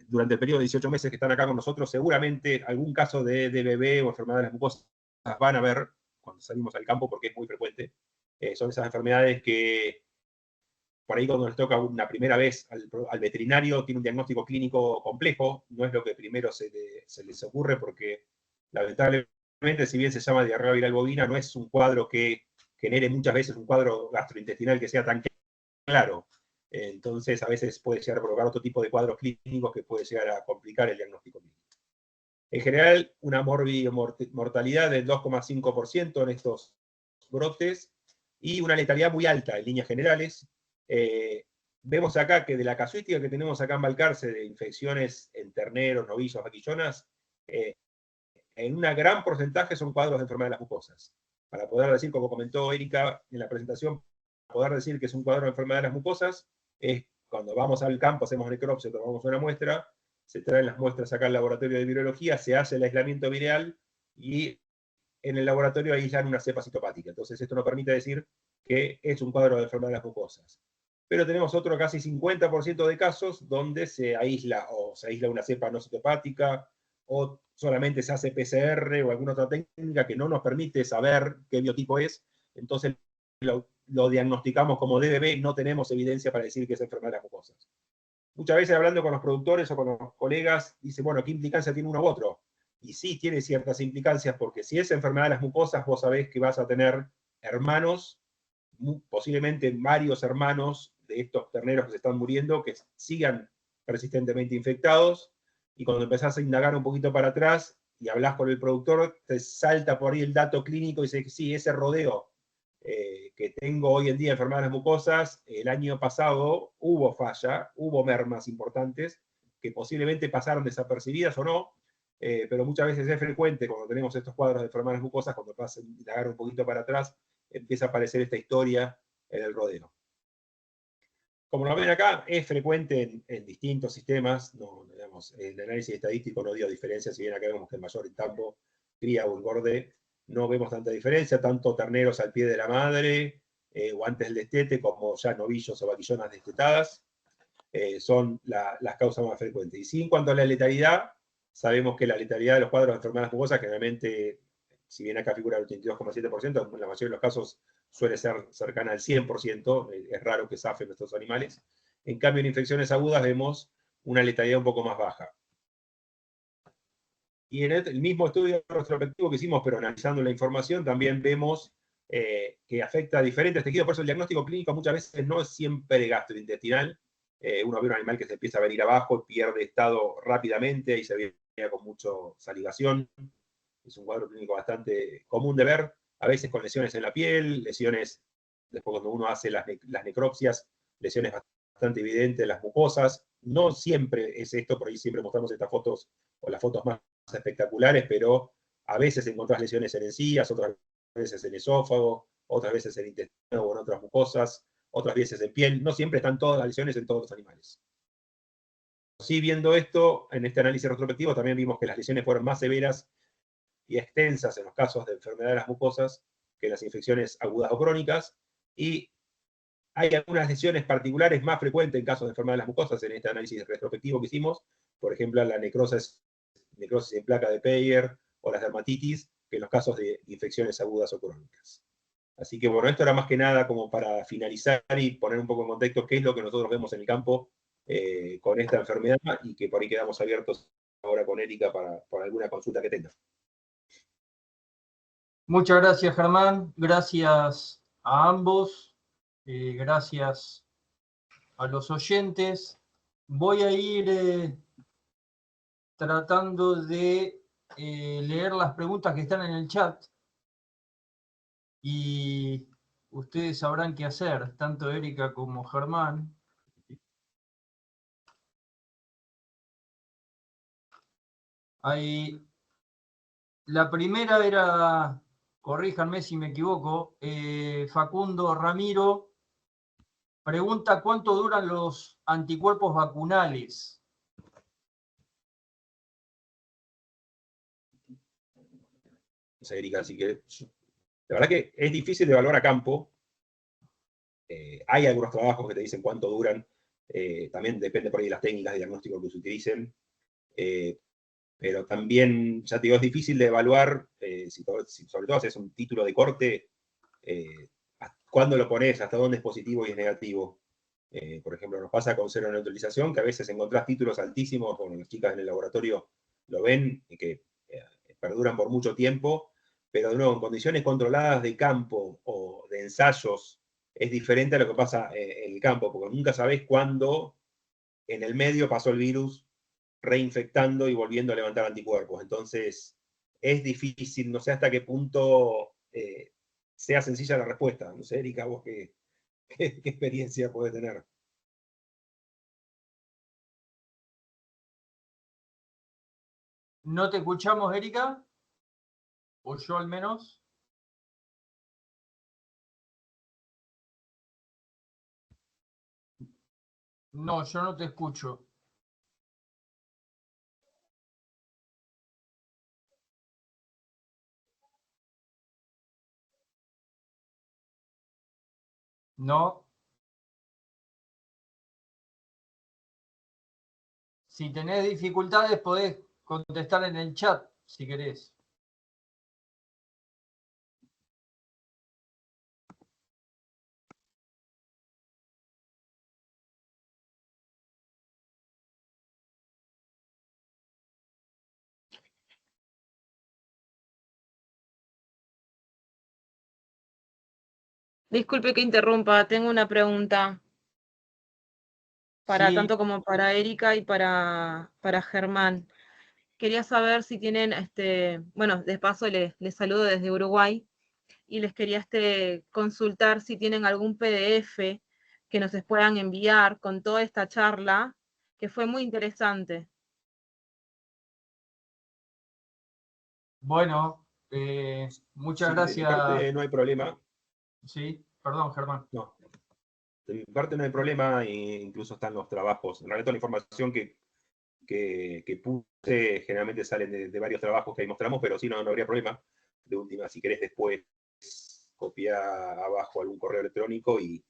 durante el periodo de 18 meses que están acá con nosotros, seguramente algún caso de DBV o enfermedad de las mucosas van a ver cuando salimos al campo porque es muy frecuente. Son esas enfermedades que por ahí cuando les toca una primera vez al veterinario tiene un diagnóstico clínico complejo, no es lo que primero se les ocurre porque lamentablemente si bien se llama diarrea viral bovina, no es un cuadro que genere muchas veces un cuadro gastrointestinal que sea tan claro. Entonces a veces puede llegar a provocar otro tipo de cuadros clínicos que puede llegar a complicar el diagnóstico clínico. En general, una mortalidad del 2,5% en estos brotes y una letalidad muy alta en líneas generales. Vemos acá que de la casuística que tenemos acá en Balcarce de infecciones en terneros, novillos, vaquillonas, en un gran porcentaje son cuadros de enfermedad de las mucosas. Para poder decir, como comentó Erika en la presentación, poder decir que es un cuadro de enfermedad de las mucosas, es cuando vamos al campo, hacemos necropsia, tomamos una muestra, se traen las muestras acá al laboratorio de virología, se hace el aislamiento viral y en el laboratorio aíslan una cepa citopática. Entonces esto nos permite decir que es un cuadro de enfermedad de las mucosas. Pero tenemos otro casi 50% de casos donde se aísla una cepa no citopática, o solamente se hace PCR o alguna otra técnica que no nos permite saber qué biotipo es, entonces lo diagnosticamos como DBV, no tenemos evidencia para decir que es enfermedad de las mucosas. Muchas veces hablando con los productores o con los colegas, dicen, bueno, ¿qué implicancia tiene uno u otro? Y sí, tiene ciertas implicancias, porque si es enfermedad de las mucosas, vos sabés que vas a tener hermanos, posiblemente varios hermanos de estos terneros que se están muriendo, que sigan persistentemente infectados, y cuando empezás a indagar un poquito para atrás y hablas con el productor, te salta por ahí el dato clínico y dice que sí, ese rodeo que tengo hoy en día enfermedad de las mucosas, el año pasado hubo falla, hubo mermas importantes, que posiblemente pasaron desapercibidas o no, pero muchas veces es frecuente cuando tenemos estos cuadros de enfermedad de las mucosas, cuando pasan a indagar un poquito para atrás, empieza a aparecer esta historia en el rodeo. Como lo ven acá, es frecuente en distintos sistemas, digamos, el análisis estadístico no dio diferencia, si bien acá vemos que el mayor en tambo, cría o engorde, no vemos tanta diferencia, tanto terneros al pie de la madre, o antes del destete, como ya novillos o vaquillonas destetadas, son las causas más frecuentes. Y sí, en cuanto a la letalidad, sabemos que la letalidad de los cuadros de enfermedades mucosas generalmente, si bien acá figura el 82,7%, en la mayoría de los casos suele ser cercana al 100%, es raro que zafen nuestros animales. En cambio, en infecciones agudas vemos una letalidad un poco más baja. Y en el mismo estudio retrospectivo que hicimos, pero analizando la información, también vemos que afecta a diferentes tejidos, por eso el diagnóstico clínico muchas veces no es siempre gastrointestinal. Uno ve un animal que se empieza a venir abajo, pierde estado rápidamente y se ve con mucha salivación. Es un cuadro clínico bastante común de ver, a veces con lesiones en la piel, lesiones, después cuando uno hace las necropsias, lesiones bastante evidentes en las mucosas. No siempre es esto, por ahí siempre mostramos estas fotos, o las fotos más espectaculares, pero a veces encontrás lesiones en encías, otras veces en esófago, otras veces en intestino o en otras mucosas, otras veces en piel. No siempre están todas las lesiones en todos los animales. Sí, viendo esto, en este análisis retrospectivo también vimos que las lesiones fueron más severas y extensas en los casos de enfermedad de las mucosas que en las infecciones agudas o crónicas, y hay algunas lesiones particulares más frecuentes en casos de enfermedad de las mucosas en este análisis retrospectivo que hicimos, por ejemplo la necrosis en placa de Peyer o las dermatitis, que en los casos de infecciones agudas o crónicas. Así que bueno, esto era más que nada como para finalizar y poner un poco en contexto qué es lo que nosotros vemos en el campo con esta enfermedad, y que por ahí quedamos abiertos ahora con Erika para alguna consulta que tenga. Muchas gracias, Germán. Gracias a ambos. Gracias a los oyentes. Voy a ir tratando de leer las preguntas que están en el chat y ustedes sabrán qué hacer, tanto Erika como Germán. La primera era, corríjanme si me equivoco, Facundo Ramiro pregunta cuánto duran los anticuerpos vacunales. Erika, así que la verdad que es difícil de evaluar a campo. Hay algunos trabajos que te dicen cuánto duran, también depende por ahí de las técnicas de diagnóstico que se utilicen, pero también, ya te digo, es difícil de evaluar, sobre todo si es un título de corte, cuándo lo pones, hasta dónde es positivo y es negativo. Por ejemplo, nos pasa con seroneutralización, que a veces encontrás títulos altísimos, con las chicas en el laboratorio lo ven, y que perduran por mucho tiempo, pero de nuevo, en condiciones controladas de campo o de ensayos, es diferente a lo que pasa en el campo, porque nunca sabés cuándo en el medio pasó el virus reinfectando y volviendo a levantar anticuerpos. Entonces, es difícil, no sé hasta qué punto sea sencilla la respuesta. No sé, Erika, vos qué experiencia podés tener. ¿No te escuchamos, Erika? ¿O yo al menos? No, yo no te escucho. No. Si tenés dificultades, podés contestar en el chat, si querés. Disculpe que interrumpa, tengo una pregunta para Sí. tanto como para Erika y para Germán. Quería saber si tienen, bueno, de paso les saludo desde Uruguay y les quería consultar si tienen algún PDF que nos puedan enviar con toda esta charla, que fue muy interesante. Bueno, muchas Sí, gracias. de mi parte no hay problema. Sí, perdón, Germán. No, de mi parte no hay problema, e incluso están los trabajos. En realidad toda la información que puse generalmente salen de varios trabajos que ahí mostramos, pero sí, no habría problema. De última, si querés después copiar abajo algún correo electrónico y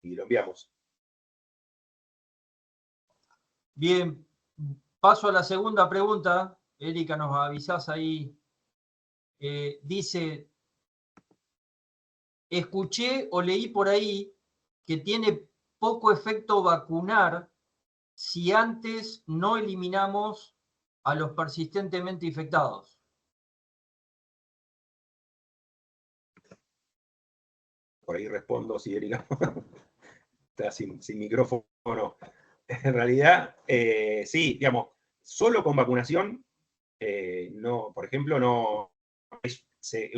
lo enviamos. Bien, paso a la segunda pregunta. Erika, nos avisás ahí. Dice, escuché o leí por ahí que tiene poco efecto vacunar si antes no eliminamos a los persistentemente infectados. Por ahí respondo, si Erika está sin micrófono. En realidad, sí, digamos, solo con vacunación, no, por ejemplo, no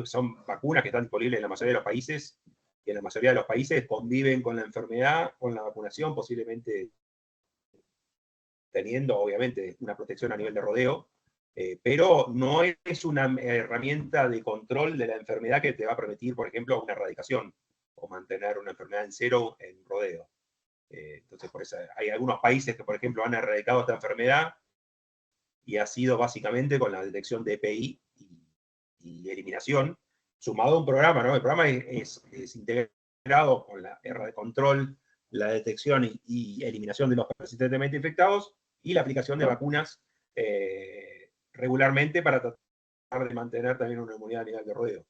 son vacunas que están disponibles en la mayoría de los países, y en la mayoría de los países conviven con la enfermedad, con la vacunación, posiblemente teniendo, obviamente, una protección a nivel de rodeo, pero no es una herramienta de control de la enfermedad que te va a permitir, por ejemplo, una erradicación o mantener una enfermedad en cero en rodeo. Entonces, por eso hay algunos países que, por ejemplo, han erradicado esta enfermedad y ha sido básicamente con la detección de EPI y eliminación, sumado a un programa, ¿no? El programa es integrado con la R de control, la detección y eliminación de los persistentemente infectados y la aplicación de vacunas regularmente para tratar de mantener también una inmunidad a nivel de rodeo.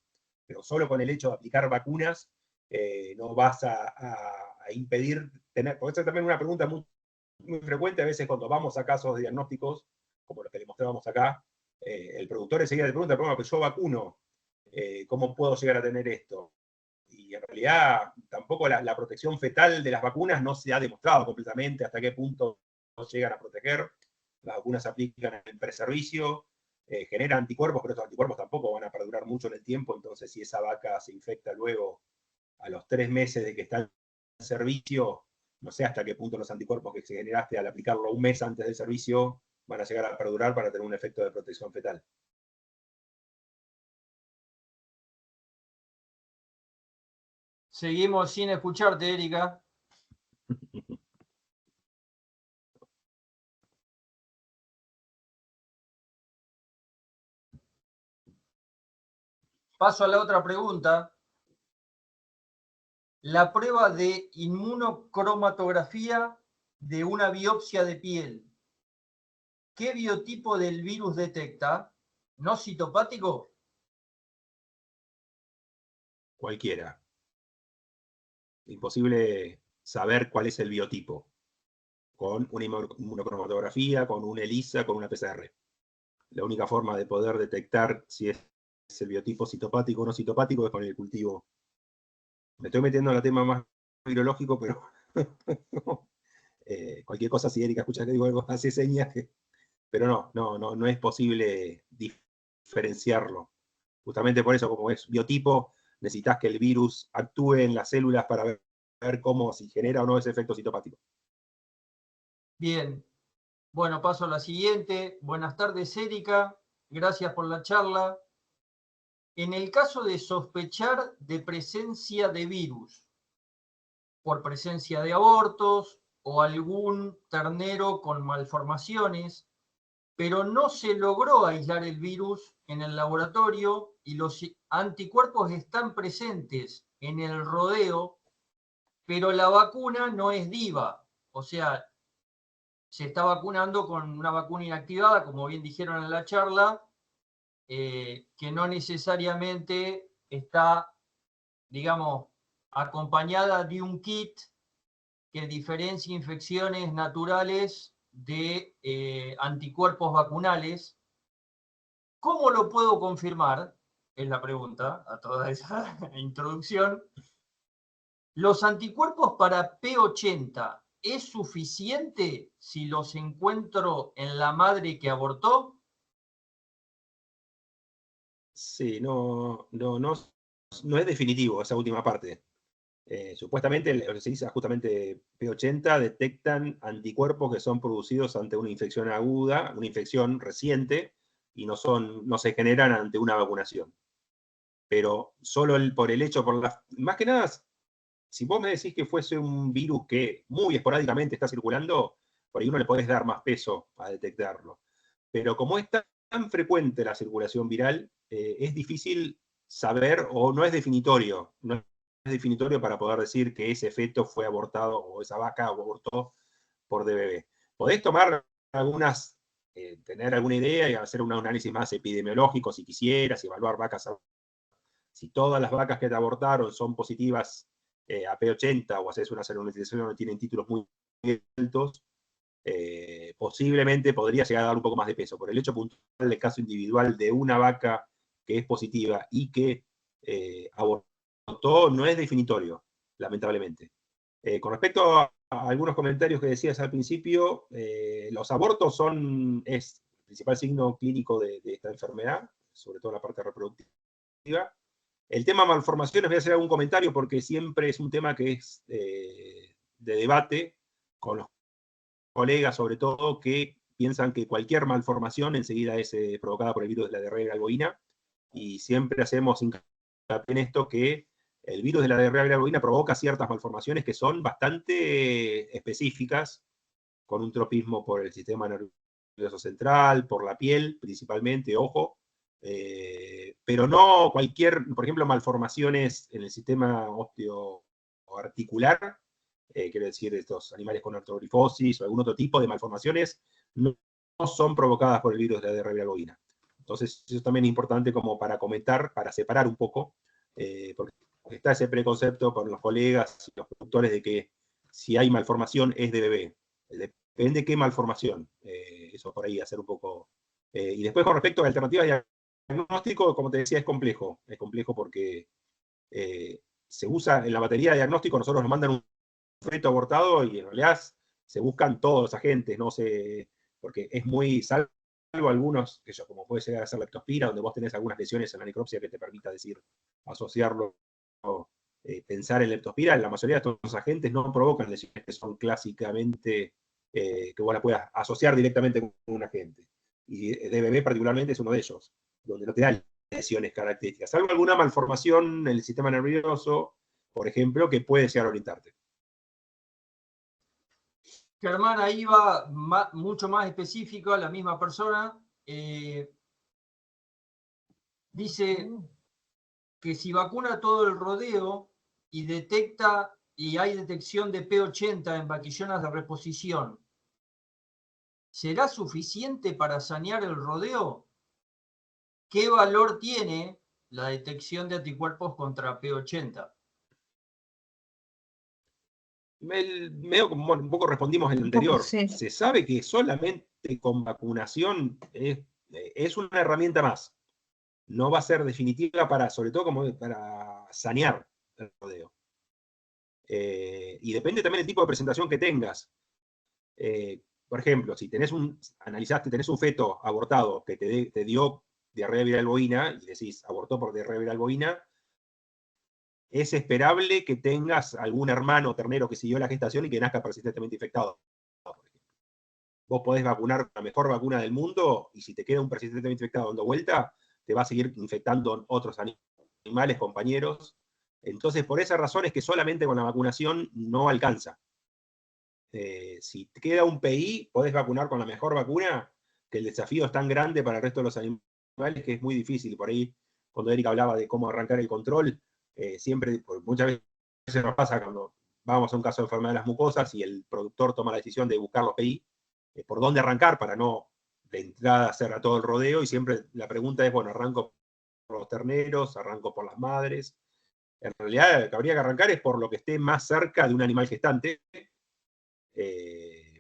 Pero solo con el hecho de aplicar vacunas, no vas a impedir tener, porque esa es también una pregunta muy, muy frecuente a veces cuando vamos a casos de diagnósticos, como los que le mostrábamos acá, el productor enseguida te pregunta, pero yo vacuno, ¿cómo puedo llegar a tener esto? Y en realidad tampoco la protección fetal de las vacunas no se ha demostrado completamente hasta qué punto llegan a proteger. Las vacunas se aplican en preservicio, generan anticuerpos, pero estos anticuerpos tampoco van a perdurar mucho en el tiempo, entonces si esa vaca se infecta luego a los 3 meses de que está en servicio, no sé hasta qué punto los anticuerpos que se generaste al aplicarlo un mes antes del servicio van a llegar a perdurar para tener un efecto de protección fetal. Seguimos sin escucharte, Erika. Paso a la otra pregunta. La prueba de inmunocromatografía de una biopsia de piel. ¿Qué biotipo del virus detecta? ¿No citopático? Cualquiera. Imposible saber cuál es el biotipo con una inmunocromatografía, con un ELISA, con una PCR. La única forma de poder detectar si es el biotipo citopático o no citopático es con el cultivo. Me estoy metiendo en el tema más virológico, pero cualquier cosa, si Erika escucha que digo algo, hace señas, pero no es posible diferenciarlo. Justamente por eso, como es biotipo, necesitas que el virus actúe en las células para ver cómo, si genera o no ese efecto citopático. Bien. Bueno, paso a la siguiente. Buenas tardes, Erika. Gracias por la charla. En el caso de sospechar de presencia de virus, por presencia de abortos o algún ternero con malformaciones, pero no se logró aislar el virus en el laboratorio y los anticuerpos están presentes en el rodeo, pero la vacuna no es DIVA, o sea, se está vacunando con una vacuna inactivada, como bien dijeron en la charla, que no necesariamente está, digamos, acompañada de un kit que diferencia infecciones naturales de anticuerpos vacunales. ¿Cómo lo puedo confirmar? Es la pregunta a toda esa introducción. ¿Los anticuerpos para P80 es suficiente si los encuentro en la madre que abortó? Sí, no es definitivo esa última parte. Supuestamente, se dice justamente P80 detectan anticuerpos que son producidos ante una infección aguda, una infección reciente, y no se generan ante una vacunación. Pero solo por el hecho, más que nada, si vos me decís que fuese un virus que muy esporádicamente está circulando, por ahí uno le podés dar más peso a detectarlo. Pero como es tan frecuente la circulación viral, es difícil saber, o no es definitorio, no es definitorio para poder decir que ese feto fue abortado, o esa vaca abortó por DBV. Podés tomar tener alguna idea y hacer un análisis más epidemiológico si quisieras, evaluar vacas. Si todas las vacas que te abortaron son positivas a P80 o haces una seronegación donde tienen títulos muy altos, posiblemente podría llegar a dar un poco más de peso. Por el hecho puntual del caso individual de una vaca que es positiva y que abortó, no es definitorio, lamentablemente. Con respecto a algunos comentarios que decías al principio, los abortos es el principal signo clínico de esta enfermedad, sobre todo la parte reproductiva. El tema malformaciones, voy a hacer algún comentario porque siempre es un tema que es de debate con los colegas, sobre todo, que piensan que cualquier malformación enseguida es provocada por el virus de la diarrea gravid bovina, y siempre hacemos hincapié en esto, que el virus de la diarrea gravid bovina provoca ciertas malformaciones que son bastante específicas, con un tropismo por el sistema nervioso central, por la piel principalmente, ojo, pero no cualquier, por ejemplo, malformaciones en el sistema osteoarticular, quiero decir, estos animales con artrogrifosis o algún otro tipo de malformaciones, no son provocadas por el virus de la diarrea bovina. Entonces, eso también es importante como para comentar, para separar un poco, porque está ese preconcepto con los colegas y los productores de que si hay malformación es de bebé. Depende qué malformación. Eso por ahí hacer un poco. Y después con respecto a alternativas de diagnóstico, como te decía, es complejo. Es complejo porque se usa en la batería de diagnóstico, nosotros nos mandan un feto abortado y en realidad se buscan todos los agentes, no sé, porque es muy, salvo algunos, que yo, como puede llegar a ser leptospira, donde vos tenés algunas lesiones en la necropsia que te permita decir, asociarlo, pensar en leptospira, la mayoría de estos agentes no provocan lesiones que son clásicamente, que vos la puedas asociar directamente con un agente. Y DBB particularmente es uno de ellos, donde no te dan lesiones características, salvo alguna malformación en el sistema nervioso, por ejemplo, que puede llegar a orientarte. Germán, ahí va mucho más específico a la misma persona. Dice que si vacuna todo el rodeo y detecta y hay detección de P80 en vaquillonas de reposición, ¿será suficiente para sanear el rodeo? ¿Qué valor tiene la detección de anticuerpos contra P80? Medio como un poco respondimos en el anterior. Sí. Se sabe que solamente con vacunación es una herramienta más. No va a ser definitiva para, sobre todo como para sanear el rodeo. Y depende también del tipo de presentación que tengas. Por ejemplo, si tenés tenés un feto abortado que te dio diarrea viral bovina y decís, abortó por diarrea viral bovina, es esperable que tengas algún hermano ternero que siguió la gestación y que nazca persistentemente infectado. Vos podés vacunar la mejor vacuna del mundo y si te queda un persistentemente infectado dando vuelta, te va a seguir infectando otros animales, compañeros. Entonces, por esa razón es que solamente con la vacunación no alcanza. Si te queda un PI, podés vacunar con la mejor vacuna, que el desafío es tan grande para el resto de los animales que es muy difícil. Por ahí, cuando Erika hablaba de cómo arrancar el control, siempre, muchas veces nos pasa cuando vamos a un caso de enfermedad de las mucosas y el productor toma la decisión de buscar los PI, por dónde arrancar para no de entrada hacer a todo el rodeo, y siempre la pregunta es, bueno, ¿arranco por los terneros, arranco por las madres? En realidad, lo que habría que arrancar es por lo que esté más cerca de un animal gestante,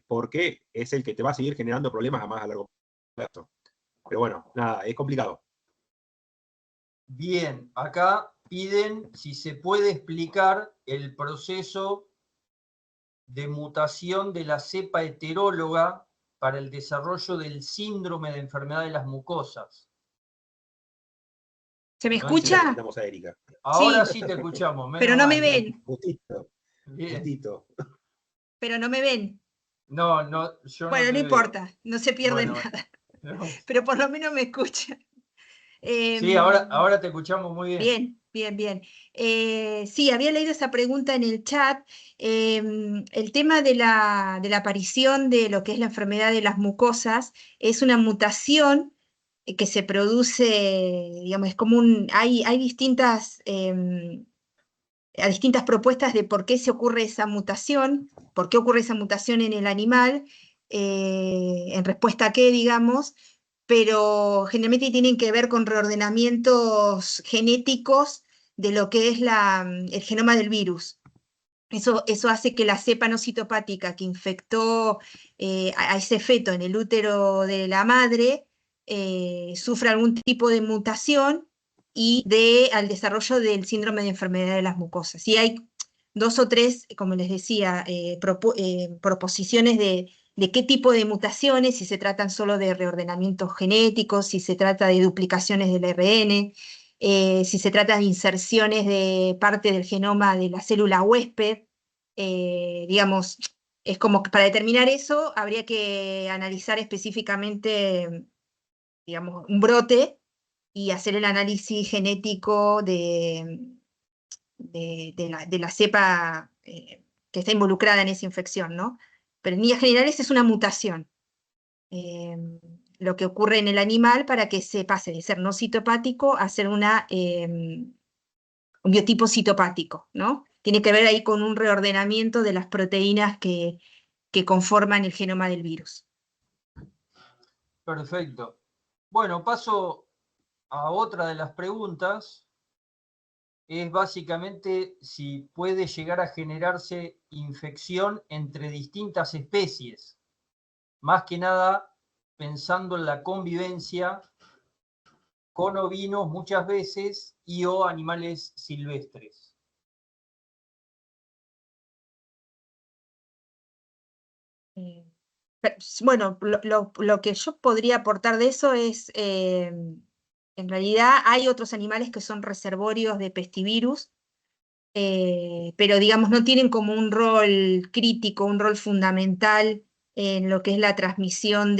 porque es el que te va a seguir generando problemas a más a largo plazo. Pero bueno, nada, es complicado. Bien, acá piden si se puede explicar el proceso de mutación de la cepa heteróloga para el desarrollo del síndrome de enfermedad de las mucosas. ¿Se me No escucha? Necesitamos a Erika. Ahora Sí, sí te escuchamos, menos pero no me mal. ven, Justito, Bien. justito. pero no me ven. No, yo no Bueno, te no veo. importa, no se pierde Bueno, nada, no. pero por lo menos me escuchan. Sí, ahora te escuchamos muy bien. Bien, bien, bien. Sí, había leído esa pregunta en el chat. El tema de la aparición de lo que es la enfermedad de las mucosas es una mutación que se produce, digamos, es como hay distintas, distintas propuestas de por qué se ocurre esa mutación, por qué ocurre esa mutación en el animal, en respuesta a qué, digamos, pero generalmente tienen que ver con reordenamientos genéticos de lo que es el genoma del virus. Eso hace que la cepa no citopática que infectó a ese feto en el útero de la madre sufra algún tipo de mutación y al desarrollo del síndrome de enfermedad de las mucosas. Y hay 2 o 3, como les decía, proposiciones de qué tipo de mutaciones, si se tratan solo de reordenamientos genéticos, si se trata de duplicaciones del ARN, si se trata de inserciones de parte del genoma de la célula huésped. Digamos, es como que para determinar eso habría que analizar específicamente, digamos, un brote y hacer el análisis genético de la cepa que está involucrada en esa infección, ¿no? Pero en líneas generales es una mutación. Lo que ocurre en el animal para que se pase de ser no citopático a ser un biotipo citopático, ¿no? Tiene que ver ahí con un reordenamiento de las proteínas que conforman el genoma del virus. Perfecto. Bueno, paso a otra de las preguntas. Es básicamente si puede llegar a generarse infección entre distintas especies. Más que nada pensando en la convivencia con ovinos muchas veces y o animales silvestres. Bueno, lo que yo podría aportar de eso es, en realidad hay otros animales que son reservorios de pestivirus, pero digamos no tienen como un rol crítico, un rol fundamental en lo que es la transmisión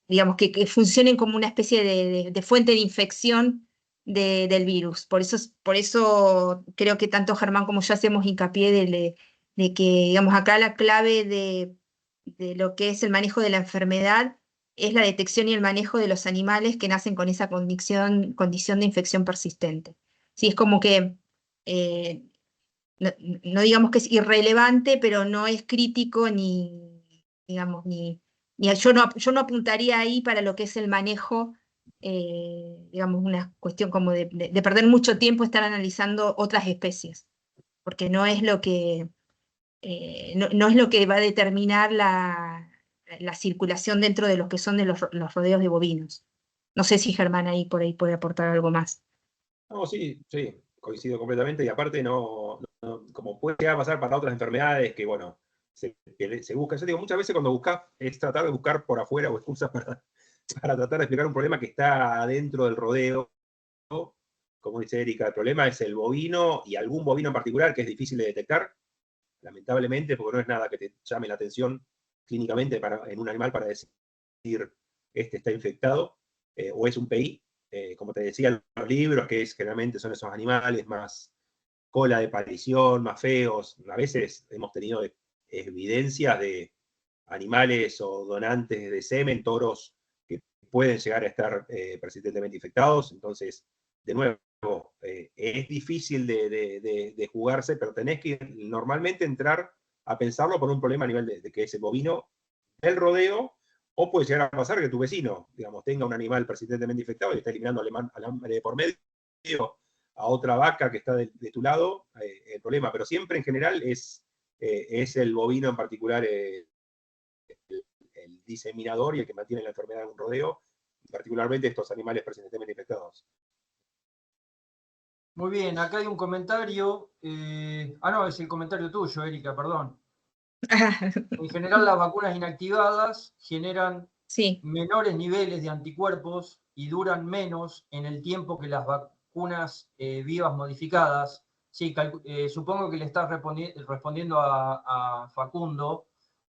digamos, que funcionen como una especie de fuente de infección del virus. Por eso creo que tanto Germán como yo hacemos hincapié de que, digamos, acá la clave de lo que es el manejo de la enfermedad es la detección y el manejo de los animales que nacen con esa condición de infección persistente. Sí, es como que, no digamos que es irrelevante, pero no es crítico digamos, yo no apuntaría ahí para lo que es el manejo, digamos, una cuestión como de perder mucho tiempo estar analizando otras especies, porque no es lo que, no es lo que va a determinar la circulación dentro de lo que son de los rodeos de bovinos. No sé si Germán ahí por ahí puede aportar algo más. No, sí, sí, coincido completamente. Y aparte, como puede llegar a pasar para otras enfermedades que, bueno, se busca. Yo digo, muchas veces cuando buscas es tratar de buscar por afuera o excusas para tratar de explicar un problema que está dentro del rodeo. Como dice Erika, el problema es el bovino y algún bovino en particular que es difícil de detectar, lamentablemente, porque no es nada que te llame la atención clínicamente en un animal para decir, este está infectado, o es un PI. Como te decía en los libros, que generalmente son esos animales más cola de parición, más feos. A veces hemos tenido evidencias de animales o donantes de semen, toros, que pueden llegar a estar persistentemente infectados. Entonces, de nuevo, es difícil de jugarse, pero tenés que normalmente entrar a pensarlo por un problema a nivel de que es el bovino del rodeo, o puede llegar a pasar que tu vecino, digamos, tenga un animal persistentemente infectado y está eliminando alambre de por medio a otra vaca que está de tu lado, el problema. Pero siempre en general es el bovino en particular el diseminador y el que mantiene la enfermedad en un rodeo, particularmente estos animales persistentemente infectados. Muy bien, acá hay un comentario. No, es el comentario tuyo, Erika, perdón. En general, las vacunas inactivadas generan Sí. menores niveles de anticuerpos y duran menos en el tiempo que las vacunas vivas modificadas. Sí, supongo que le estás respondiendo a Facundo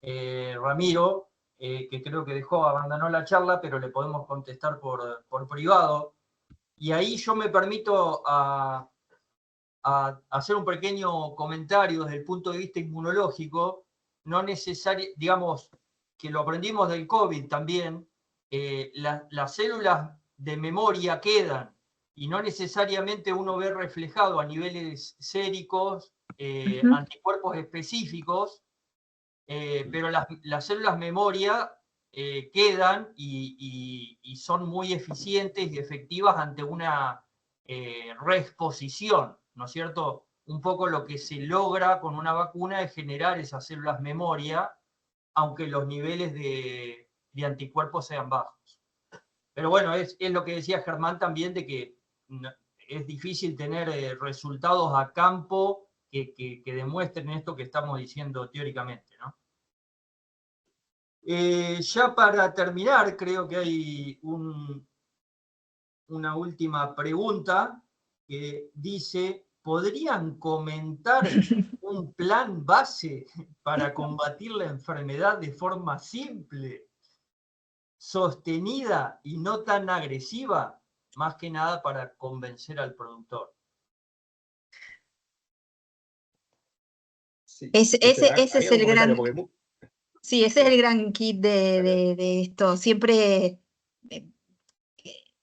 Ramiro, que creo que abandonó la charla, pero le podemos contestar por privado. Y ahí yo me permito a hacer un pequeño comentario desde el punto de vista inmunológico, no necesario, digamos, que lo aprendimos del COVID también, las células de memoria quedan y no necesariamente uno ve reflejado a niveles séricos anticuerpos específicos, pero las células memoria quedan y son muy eficientes y efectivas ante una reexposición, ¿no es cierto? Un poco lo que se logra con una vacuna es generar esas células memoria, aunque los niveles de anticuerpos sean bajos. Pero bueno, es lo que decía Germán también, de que es difícil tener resultados a campo que demuestren esto que estamos diciendo teóricamente, ¿no? Ya para terminar, creo que hay una última pregunta que dice, ¿podrían comentar un plan base para combatir la enfermedad de forma simple, sostenida y no tan agresiva? Más que nada para convencer al productor. Sí. Ese es el gran... Porque... Sí, ese es el gran kit de esto. Siempre,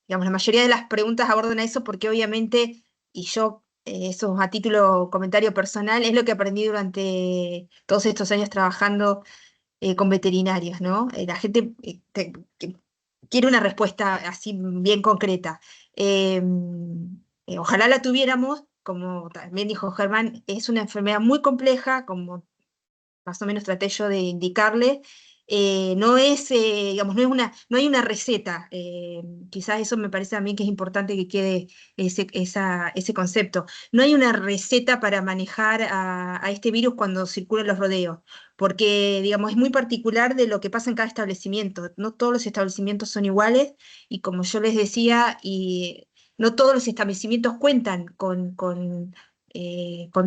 digamos, la mayoría de las preguntas abordan eso porque obviamente, y yo, eso a título comentario personal, es lo que aprendí durante todos estos años trabajando con veterinarios, ¿no? La gente quiere una respuesta así bien concreta. Ojalá la tuviéramos, como también dijo Germán, es una enfermedad muy compleja, como más o menos traté yo de indicarle. No es, digamos, no hay una receta. Quizás eso me parece a mí que es importante que quede ese concepto. No hay una receta para manejar a este virus cuando circulan los rodeos, porque, digamos, es muy particular de lo que pasa en cada establecimiento. No todos los establecimientos son iguales, y como yo les decía, no todos los establecimientos cuentan con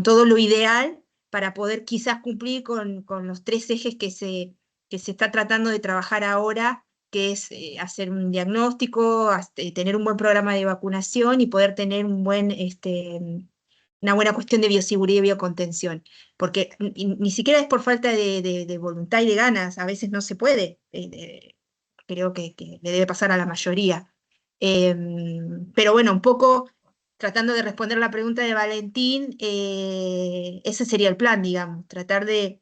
todo lo ideal para poder quizás cumplir con los 3 ejes que se está tratando de trabajar ahora, que es hacer un diagnóstico, tener un buen programa de vacunación y poder tener una buena cuestión de bioseguridad y biocontención. Porque ni siquiera es por falta de voluntad y de ganas, a veces no se puede. Creo que le debe pasar a la mayoría. Pero bueno, un poco tratando de responder la pregunta de Valentín, ese sería el plan, digamos, tratar de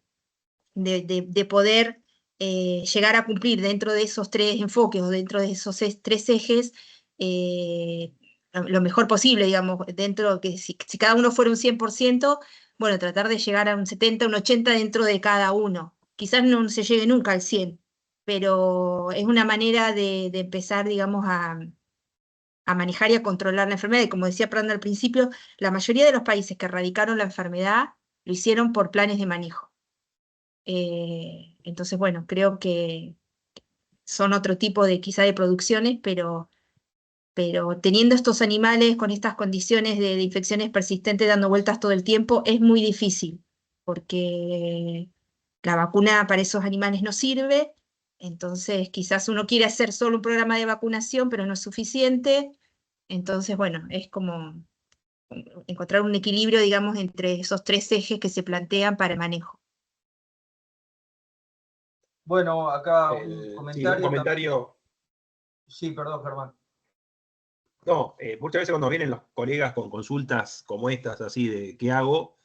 poder llegar a cumplir dentro de esos 3 enfoques o dentro de esos 3 ejes lo mejor posible, digamos, dentro que si cada uno fuera un 100%, bueno, tratar de llegar a un 70, un 80 dentro de cada uno. Quizás no se llegue nunca al 100, pero es una manera de empezar, digamos, a manejar y a controlar la enfermedad. Y como decía Pranda al principio, la mayoría de los países que erradicaron la enfermedad lo hicieron por planes de manejo. Entonces, bueno, creo que son otro tipo de quizá de producciones, pero teniendo estos animales con estas condiciones de infecciones persistentes dando vueltas todo el tiempo, es muy difícil, porque la vacuna para esos animales no sirve. Entonces quizás uno quiere hacer solo un programa de vacunación, pero no es suficiente. Entonces, bueno, es como encontrar un equilibrio, digamos, entre esos 3 ejes que se plantean para el manejo. Bueno, acá un Sí, un comentario. comentario. Sí, perdón, Germán. No, muchas veces cuando vienen los colegas con consultas como estas, así de qué hago,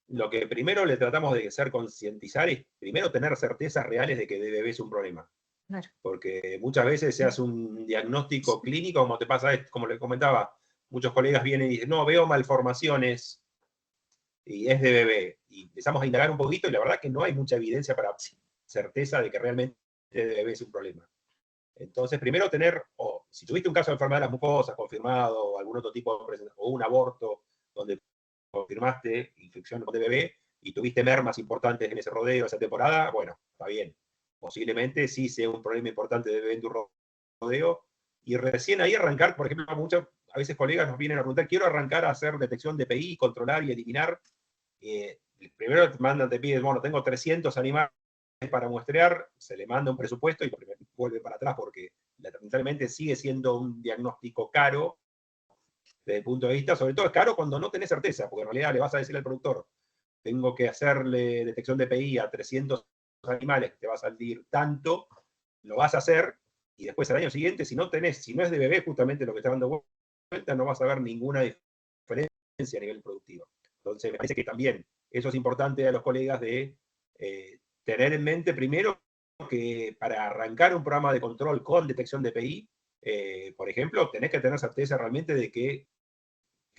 lo que primero le tratamos de hacer concientizar es primero tener certezas reales de que DBV es un problema. Claro. Porque muchas veces se hace un diagnóstico clínico, como te pasa, como le comentaba, muchos colegas vienen y dicen, no, veo malformaciones y es DBV. Y empezamos a indagar un poquito y la verdad que no hay mucha evidencia para certeza de que realmente DBV es un problema. Entonces, primero tener, o si tuviste un caso de enfermedad de las mucosas confirmado, o algún otro tipo de presentación, o un aborto donde confirmaste infección con DBV y tuviste mermas importantes en ese rodeo, esa temporada, bueno, está bien. Posiblemente sí sea un problema importante de DBV en tu rodeo. Y recién ahí arrancar, por ejemplo, a veces colegas nos vienen a preguntar, quiero arrancar a hacer detección de PI, controlar y eliminar. Primero te piden, bueno, tengo 300 animales para muestrear, se le manda un presupuesto y vuelve para atrás porque lamentablemente sigue siendo un diagnóstico caro desde el punto de vista, sobre todo es caro cuando no tenés certeza, porque en realidad le vas a decir al productor, tengo que hacerle detección de PI a 300 animales, te va a salir tanto, lo vas a hacer, y después al año siguiente, si no es de bebé justamente lo que está dando vuelta, no vas a ver ninguna diferencia a nivel productivo. Entonces me parece que también eso es importante a los colegas de tener en mente primero que para arrancar un programa de control con detección de PI, por ejemplo, tenés que tener certeza realmente de que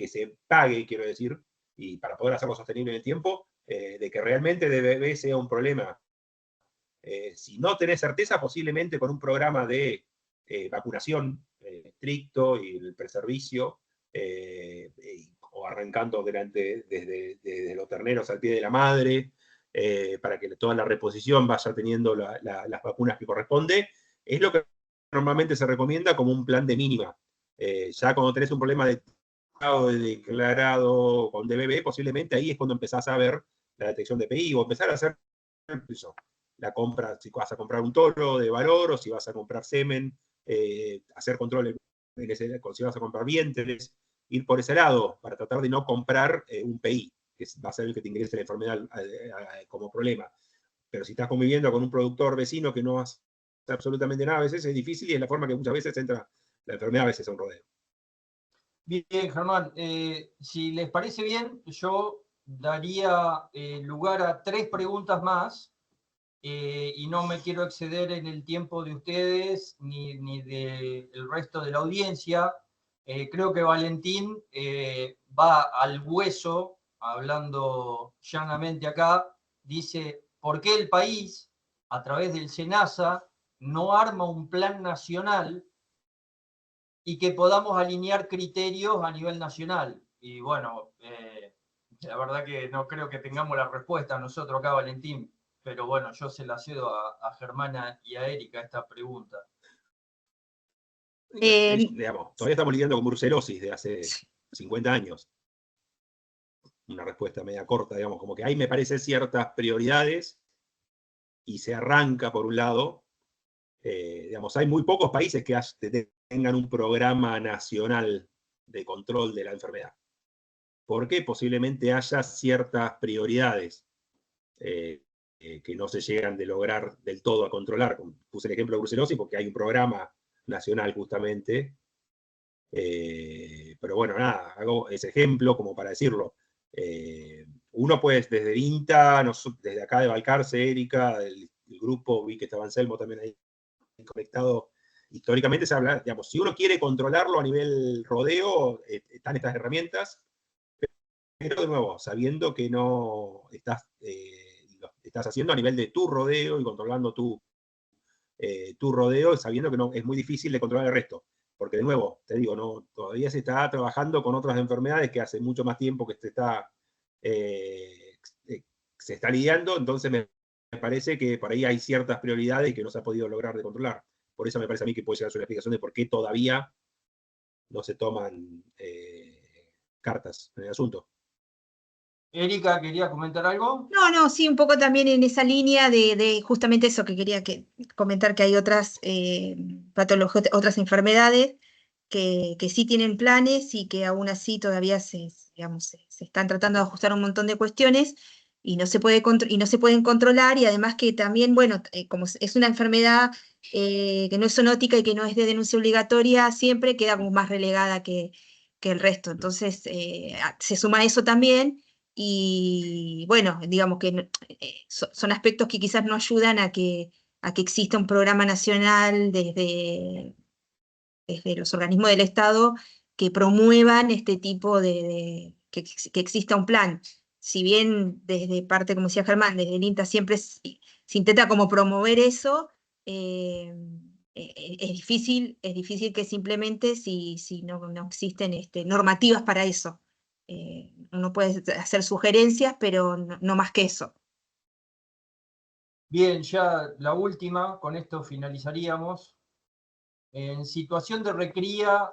se pague, quiero decir, y para poder hacerlo sostenible en el tiempo, de que realmente DBV sea un problema. Si no tenés certeza, posiblemente con un programa de vacunación estricto y el preservicio, o arrancando desde los terneros al pie de la madre, para que toda la reposición vaya teniendo las vacunas que corresponde, es lo que normalmente se recomienda como un plan de mínima. Ya cuando tenés un problema declarado con DBV, posiblemente ahí es cuando empezás a ver la detección de PI o empezar a hacer eso, la compra, si vas a comprar un toro de valor o si vas a comprar semen, hacer controles, si vas a comprar vientres, ir por ese lado para tratar de no comprar un PI, que va a ser el que te ingrese la enfermedad como problema. Pero si estás conviviendo con un productor vecino que no hace absolutamente nada, a veces es difícil y es la forma que muchas veces entra la enfermedad a veces a un rodeo. Bien, Germán, si les parece bien, yo daría lugar a 3 preguntas más y no me quiero exceder en el tiempo de ustedes ni del resto de la audiencia. Creo que Valentín va al hueso, hablando llanamente acá, dice, ¿por qué el país, a través del SENASA, no arma un plan nacional y que podamos alinear criterios a nivel nacional? Y bueno, la verdad que no creo que tengamos la respuesta nosotros acá, Valentín, pero bueno, yo se la cedo a Germana y a Erika esta pregunta. Digamos, todavía estamos lidiando con brucelosis de hace 50 años. Una respuesta media corta, digamos, como que ahí me parecen ciertas prioridades y se arranca por un lado. Digamos, hay muy pocos países que tengan un programa nacional de control de la enfermedad, porque posiblemente haya ciertas prioridades que no se llegan de lograr del todo a controlar. Puse el ejemplo de brucelosis porque hay un programa nacional justamente, pero bueno, nada, hago ese ejemplo como para decirlo. Uno pues desde INTA, desde acá de Balcarce, Erika, el grupo, vi que estaba Anselmo también ahí conectado, históricamente se habla, digamos, si uno quiere controlarlo a nivel rodeo, están estas herramientas, pero de nuevo, sabiendo que no estás, lo estás haciendo a nivel de tu rodeo y controlando tu rodeo, sabiendo que no, es muy difícil de controlar el resto. Porque de nuevo, te digo, no, todavía se está trabajando con otras enfermedades que hace mucho más tiempo que se está lidiando, entonces me parece que por ahí hay ciertas prioridades que no se ha podido lograr de controlar. Por eso me parece a mí que puede llegar a ser una explicación de por qué todavía no se toman cartas en el asunto. Erika, ¿quería comentar algo? No, sí, un poco también en esa línea de justamente eso que quería comentar, que hay otras patologías, otras enfermedades que sí tienen planes y que aún así todavía digamos, se están tratando de ajustar un montón de cuestiones y no se pueden controlar, y además que también, bueno, como es una enfermedad que no es zoonótica y que no es de denuncia obligatoria, siempre queda como más relegada que el resto. Entonces, se suma eso también. Y bueno, digamos que son aspectos que quizás no ayudan a que exista un programa nacional desde los organismos del Estado que promuevan este tipo que exista un plan. Si bien desde parte, como decía Germán, desde el INTA siempre se intenta como promover eso, es difícil que simplemente si no existen normativas para eso. Uno puede hacer sugerencias, pero no más que eso. Bien, ya la última, con esto finalizaríamos. En situación de recría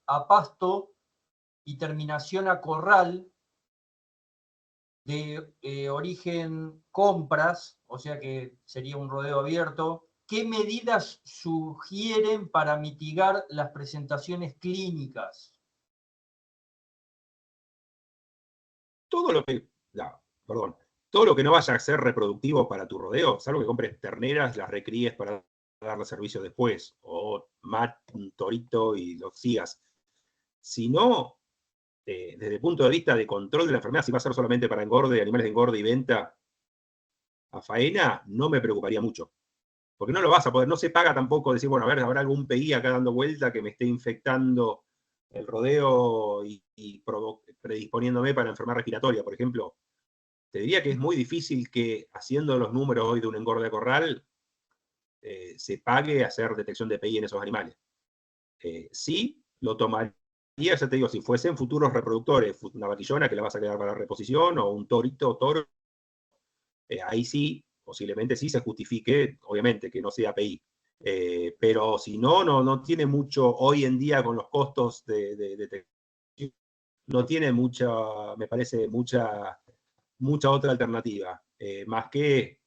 a pasto y terminación a corral de origen compras, o sea que sería un rodeo abierto, ¿qué medidas sugieren para mitigar las presentaciones clínicas? Todo lo que, todo lo que no vaya a ser reproductivo para tu rodeo, salvo que compres terneras, las recríes para darle servicio después, o un torito y lo sigas. Si no, desde el punto de vista de control de la enfermedad, si va a ser solamente para engorde, animales de engorde y venta a faena, no me preocuparía mucho. Porque no lo vas a poder, no se paga tampoco decir, bueno, a ver, habrá algún PI acá dando vuelta que me esté infectando el rodeo y predisponiéndome para enfermedad respiratoria, por ejemplo. Te diría que es muy difícil que, haciendo los números hoy de un engorde de corral, se pague hacer detección de PI en esos animales. Sí, lo tomaría, ya te digo, si fuesen futuros reproductores, una vaquillona que la vas a quedar para reposición, o un torito o toro, ahí sí, posiblemente sí se justifique, obviamente, que no sea PI. Pero si no tiene mucho, hoy en día con los costos de detección, no tiene mucha, me parece, mucha otra alternativa, más que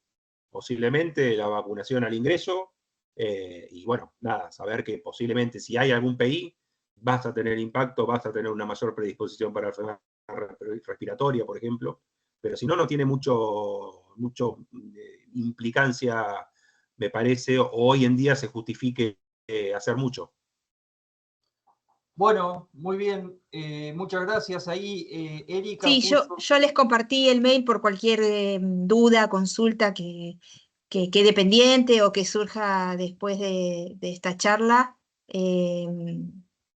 posiblemente la vacunación al ingreso, y bueno, nada, saber que posiblemente si hay algún PI, vas a tener impacto, vas a tener una mayor predisposición para enfermedad respiratoria, por ejemplo, pero si no tiene mucho implicancia, me parece, o hoy en día se justifique hacer mucho. Bueno, muy bien, muchas gracias ahí, Erika. Sí, yo les compartí el mail por cualquier duda, consulta que que quede pendiente o que surja después de esta charla,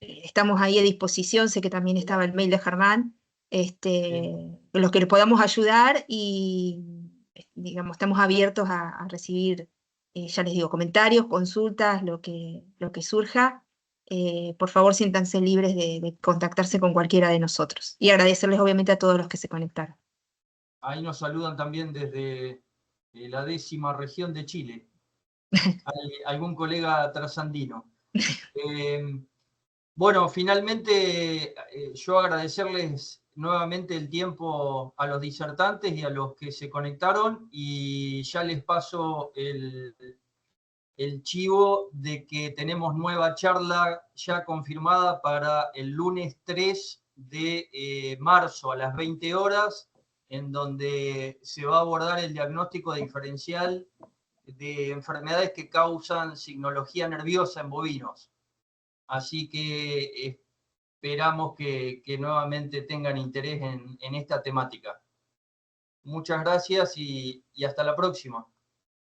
estamos ahí a disposición. Sé que también estaba el mail de Germán, los que le podamos ayudar y digamos, estamos abiertos a recibir, ya les digo, comentarios, consultas, lo que surja. Por favor, siéntanse libres de contactarse con cualquiera de nosotros. Y agradecerles obviamente a todos los que se conectaron. Ahí nos saludan también desde la 10ª región de Chile. Hay algún colega trasandino. Bueno, finalmente yo agradecerles nuevamente el tiempo a los disertantes y a los que se conectaron, y ya les paso el chivo de que tenemos nueva charla ya confirmada para el lunes 3 de marzo a las 20 horas, en donde se va a abordar el diagnóstico diferencial de enfermedades que causan signología nerviosa en bovinos. Así que esperamos que nuevamente tengan interés en esta temática. Muchas gracias y hasta la próxima.